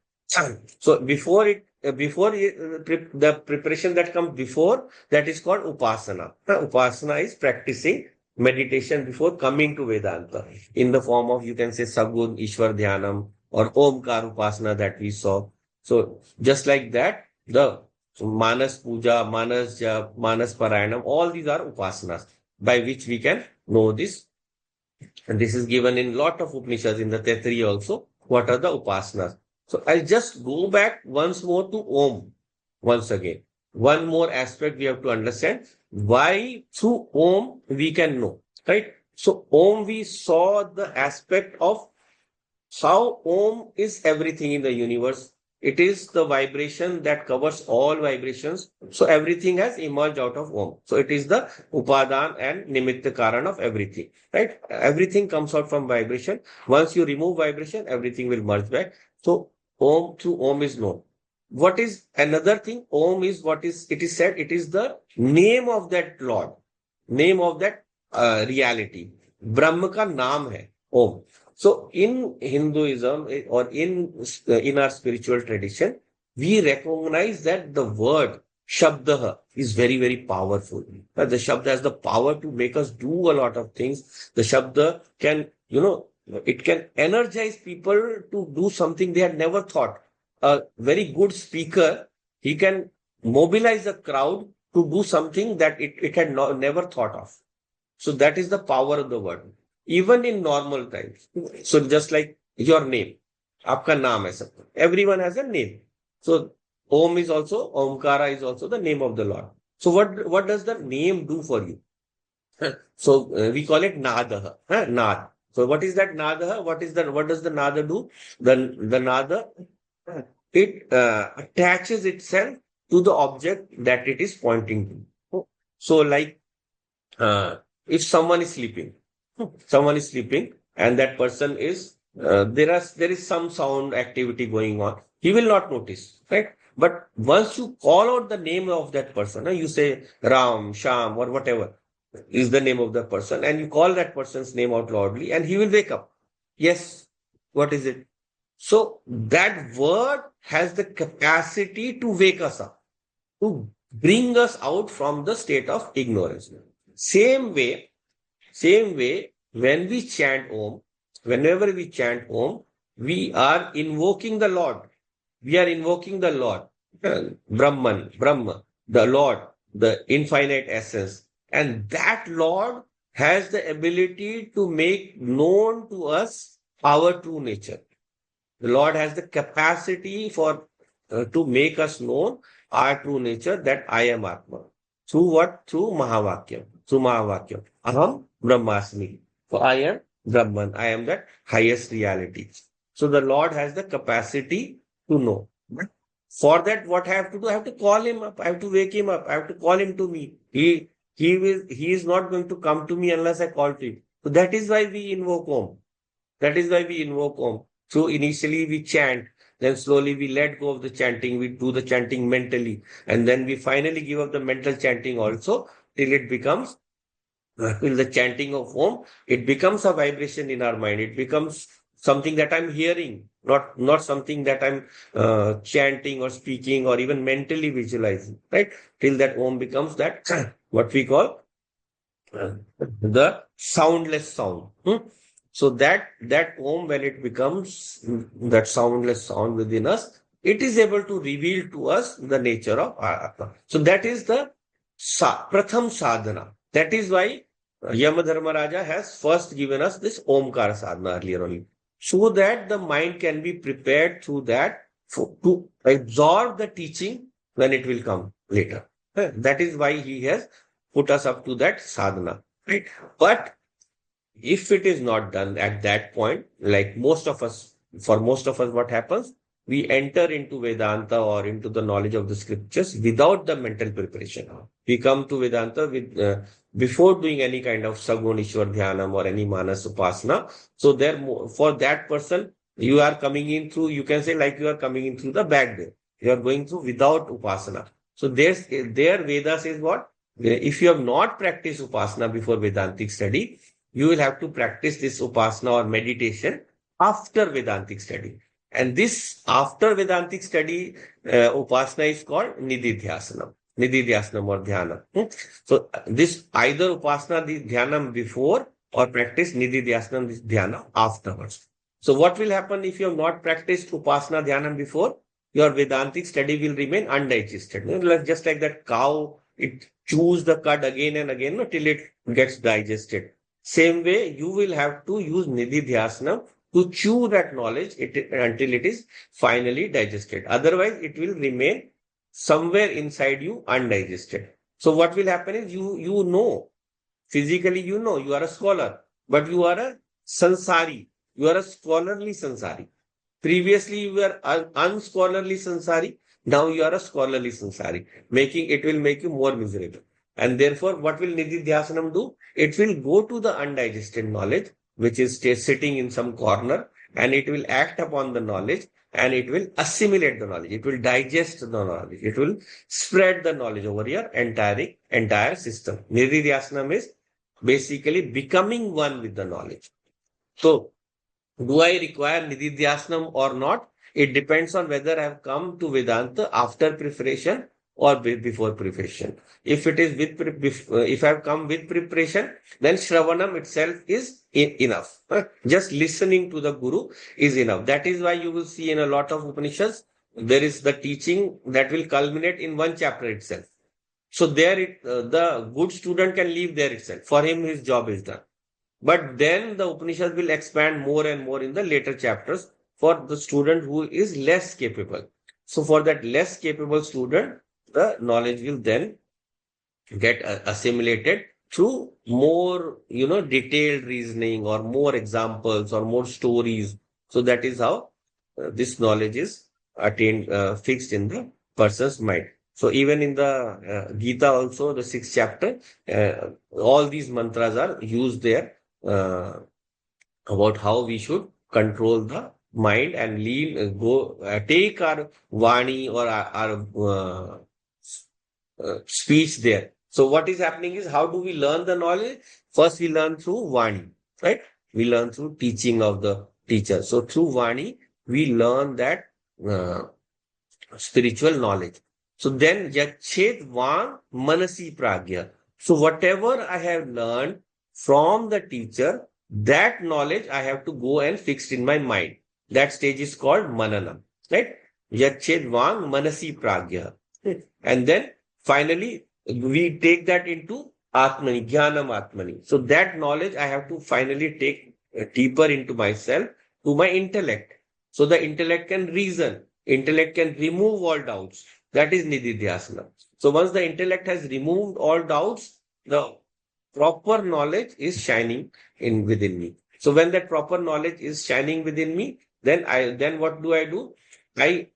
So the preparation that comes before, that is called upasana. Upasana is practicing meditation before coming to Vedanta in the form of, you can say, Sagun, Ishwar Dhyanam, or Omkar Upasana that we saw. So just like that, the Manas Puja, Manas Jap, Manas Parayanam, all these are upasanas by which we can know this. And this is given in lot of Upanishads, in the Tetri also. What are the upasanas? So I'll just go back once more to Om once again. One more aspect we have to understand. Why through Om we can know, right? So Om, we saw the aspect of how Om is everything in the universe. It is the vibration that covers all vibrations. So everything has emerged out of Om. So it is the Upadan and Nimitta Karan of everything, right? Everything comes out from vibration. Once you remove vibration, everything will merge back. So Om, through Om is known. What is another thing? Om is it is said, it is the name of that Lord, name of that reality. Brahma ka naam hai, Om. So in Hinduism, or in our spiritual tradition, we recognize that the word Shabda is very, very powerful. The Shabda has the power to make us do a lot of things. The Shabda can, it can energize people to do something they had never thought. A very good speaker, he can mobilize a crowd to do something that it had never thought of. So that is the power of the word. Even in normal times. So just like your name, आपका नाम है सब. Everyone has a name. So Om is also, Omkara is also the name of the Lord. So what does the name do for you? So we call it Nadaha. Nad. So what is that Nadaha? What does the Nada do? The Nada, it attaches itself to the object that it is pointing to. So like if someone is sleeping, and that person is there is some sound activity going on, he will not notice, right? But once you call out the name of that person, you say Ram, Sham, or whatever is the name of the person, and you call that person's name out loudly, and he will wake up. Yes, what is it? So that word has the capacity to wake us up, to bring us out from the state of ignorance. Same way, when we chant Om, whenever we chant Om, we are invoking the Lord. We are invoking the Lord, Brahman, Brahma, the Lord, the infinite essence. And that Lord has the ability to make known to us our true nature. The Lord has the capacity to make us known our true nature, that I am Atma. Through what? Through Mahavakyam. Aham Brahmasmi. So I am Brahman. I am that highest reality. So the Lord has the capacity to know. But for that, what I have to do? I have to call him up. I have to wake him up. I have to call him to me. He is not going to come to me unless I call to him. So that is why we invoke Om. That is why we invoke Om. So initially we chant, then slowly we let go of the chanting. We do the chanting mentally, and then we finally give up the mental chanting also till it becomes in the chanting of Om, it becomes a vibration in our mind. It becomes something that I'm hearing, not something that I'm chanting or speaking or even mentally visualizing, right? Till that Om becomes that what we call the soundless sound. So that Om, when it becomes that soundless sound within us, it is able to reveal to us the nature of Atma. So that is the Pratham sadhana. That is why Yama Dharmaraja has first given us this Omkar sadhana earlier only, so that the mind can be prepared through that to absorb the teaching when it will come later. That is why he has put us up to that sadhana, right? But if it is not done at that point, like for most of us, what happens? We enter into Vedanta or into the knowledge of the scriptures without the mental preparation. We come to Vedanta with before doing any kind of Sagunishwar Dhyanam or any Manas Upasana. So there, for that person, you are coming in through, you can say like you are coming in through the back door. You are going through without Upasana. So there Veda says what? If you have not practiced Upasana before Vedantic study, you will have to practice this Upasana or meditation after Vedantic study. And this after Vedantic study, Upasana is called Nididhyasanam. Nididhyasanam or Dhyana. So this either Upasana Dhyanam before or practice Nididhyasanam Dhyana afterwards. So what will happen if you have not practiced Upasana Dhyanam before? Your Vedantic study will remain undigested. Just like that cow, it chews the cud again and again till it gets digested. Same way, you will have to use Nididhyasana to chew that knowledge until it is finally digested. Otherwise, it will remain somewhere inside you undigested. So what will happen is you know, physically you know, you are a scholar, but you are a sansari. You are a scholarly sansari. Previously, you were an unscholarly sansari. Now you are a scholarly sansari. It will make you more miserable. And therefore, what will Nididhyasanam do? It will go to the undigested knowledge, which is sitting in some corner, and it will act upon the knowledge and it will assimilate the knowledge. It will digest the knowledge. It will spread the knowledge over your entire system. Nididhyasanam is basically becoming one with the knowledge. So, do I require Nididhyasanam or not? It depends on whether I have come to Vedanta after preparation or before preparation. If it is if I have come with preparation, then Shravanam itself is enough. Just listening to the Guru is enough. That is why you will see in a lot of Upanishads, there is the teaching that will culminate in one chapter itself. So the good student can leave there itself. For him, his job is done. But then the Upanishad will expand more and more in the later chapters for the student who is less capable. So for that less capable student, the knowledge will then get assimilated through more, detailed reasoning or more examples or more stories. So that is how this knowledge is attained, fixed in the person's mind. So even in the Gita also, the sixth chapter, all these mantras are used there about how we should control the mind and take our Vani or our speech there. So what is happening is, how do we learn the knowledge? First, we learn through Vani, right? We learn through teaching of the teacher. So through Vani, we learn that spiritual knowledge. So then, Yachet Vang Manasi Pragya. So whatever I have learned from the teacher, that knowledge I have to go and fix in my mind. That stage is called Mananam, right? Yachet Vang Manasi Pragya. And then finally, we take that into Atmani, Jnanam Atmani. So that knowledge I have to finally take deeper into myself, to my intellect. So the intellect can reason, intellect can remove all doubts. That is Nididhyasana. So once the intellect has removed all doubts, the proper knowledge is shining in within me. So when that proper knowledge is shining within me, then what do? I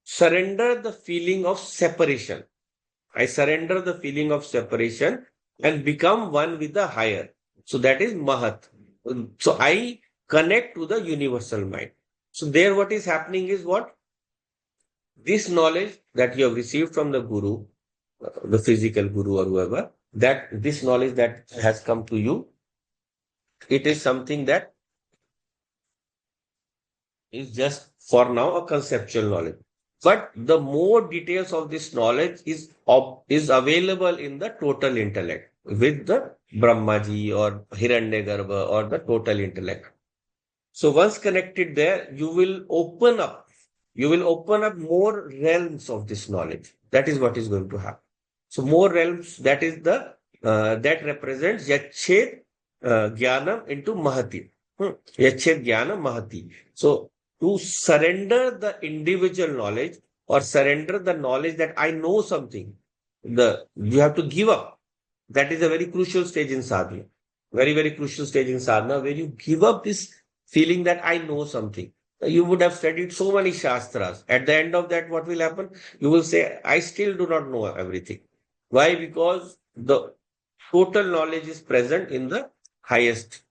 surrender the feeling of separation. I surrender the feeling of separation and become one with the higher. So that is Mahat. So I connect to the universal mind. So there what is happening is what? This knowledge that you have received from the Guru, the physical Guru or whoever, that this knowledge that has come to you, it is something that is just for now a conceptual knowledge. But the more details of this knowledge is available in the total intellect with the Brahmaji or Hiranyagarbha or the total intellect. So once connected there, you will open up. You will open up more realms of this knowledge. That is what is going to happen. So more realms. That is the that represents Yachet Jnanam into Mahati. Yachet Jnanam Mahati. So to surrender the individual knowledge or surrender the knowledge that I know something, you have to give up. That is a very crucial stage in sadhana. Very, very crucial stage in sadhana where you give up this feeling that I know something. You would have studied so many shastras. At the end of that, what will happen? You will say, I still do not know everything. Why? Because the total knowledge is present in the highest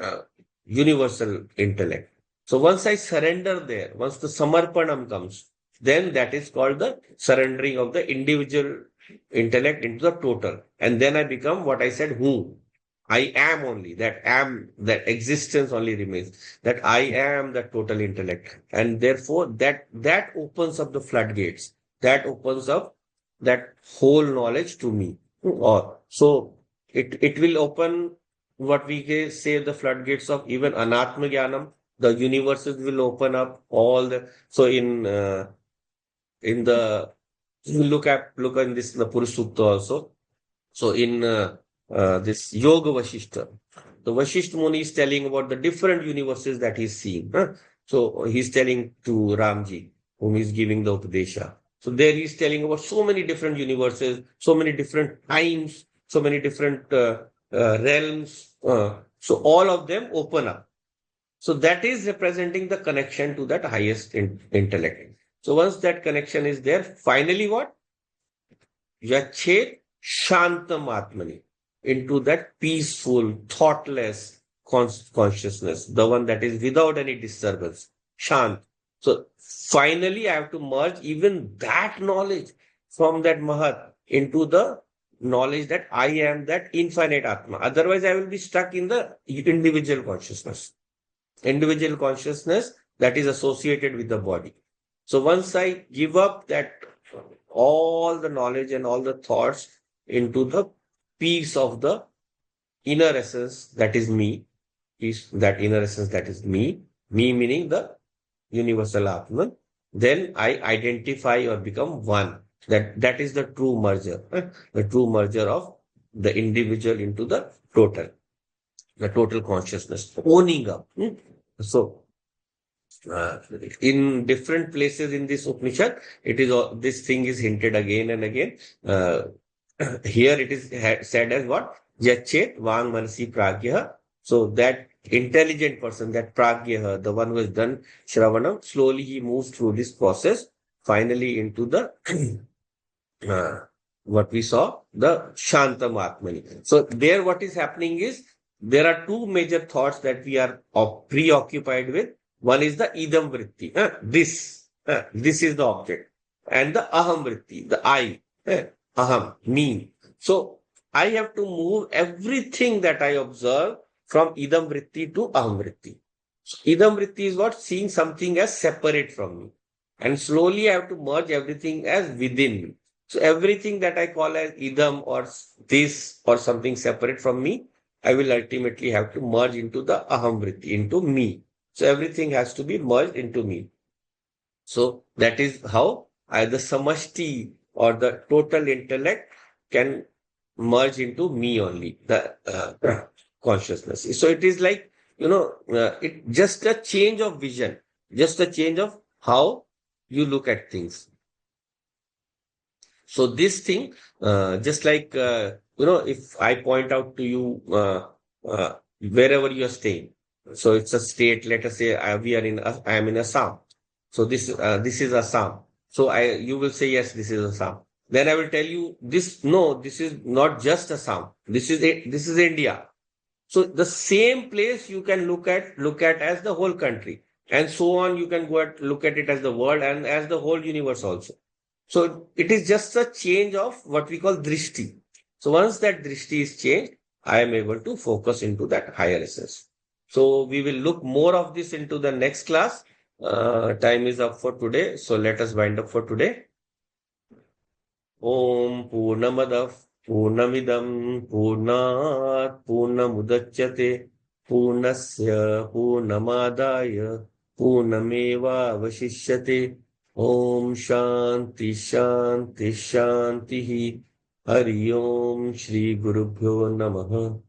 uh, universal intellect. So once I surrender there, once the samarpanam comes, then that is called the surrendering of the individual intellect into the total. And then I become what I said, who? I am only, that existence only remains, that I am the total intellect. And therefore that opens up the floodgates, that opens up that whole knowledge to me. Or so it will open what we can say the floodgates of even anatma jnanam. The universes will open up all the so in the you look in this the Purush Sukta also. So in this Yoga Vasishta, the Vasisht Muni is telling about the different universes that he's seeing. So he's telling to Ramji, whom he's giving the Upadesha. So there he's telling about so many different universes, so many different times, so many different realms. So all of them open up. So that is representing the connection to that highest intellect. So once that connection is there, finally what? Yachet Shantam Atmani, into that peaceful, thoughtless consciousness, the one that is without any disturbance, Shant. So finally, I have to merge even that knowledge from that Mahat into the knowledge that I am that infinite Atma. Otherwise, I will be stuck in the individual consciousness. Individual consciousness that is associated with the body. So once I give up that all the knowledge and all the thoughts into the peace of the inner essence that is me, peace, that inner essence that is me meaning the universal Atman, then I identify or become one. That is the true merger, the true merger of the individual into the total consciousness, owning up. So uh, in different places in this Upanishad, it is this thing is hinted again and again. Here it is said as what? Yachet Vang Manasi Pragya. So that intelligent person, that Pragya, the one who has done Shravanam, slowly he moves through this process, finally into the uh, what we saw, the Shantam Atmani. So there what is happening is there are two major thoughts that we are preoccupied with. One is the idam vritti, this is the object, and the aham vritti, the I, aham, me. So I have to move everything that I observe from idam vritti to aham vritti. So idam vritti is what? Seeing something as separate from me. And slowly I have to merge everything as within me. So everything that I call as idam or this or something separate from me, I will ultimately have to merge into the aham vritti, into me. So everything has to be merged into me. So that is how the samashti or the total intellect can merge into me only, the consciousness. So it is like, it just a change of vision, just a change of how you look at things. So this thing, just like, if I point out to you, wherever you are staying. So it's a state. Let us say I am in Assam. So this is Assam. So you will say yes, this is Assam. Then I will tell you this. No, this is not just Assam. This is India. So the same place you can look at as the whole country, and so on. You can look at it as the world and as the whole universe also. So it is just a change of what we call drishti. So once that drishti is changed, I am able to focus into that higher essence. So we will look more of this into the next class. Time is up for today. So let us wind up for today. Om Purnamadav Purnamidam Purnat Purnamudachyate Purnasya Purnamadaya Purnameva Vashishyate. Om Shanti Shanti Shanti. Hari Om Shri Gurubhyo Namaha.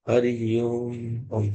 Hari Om. Om.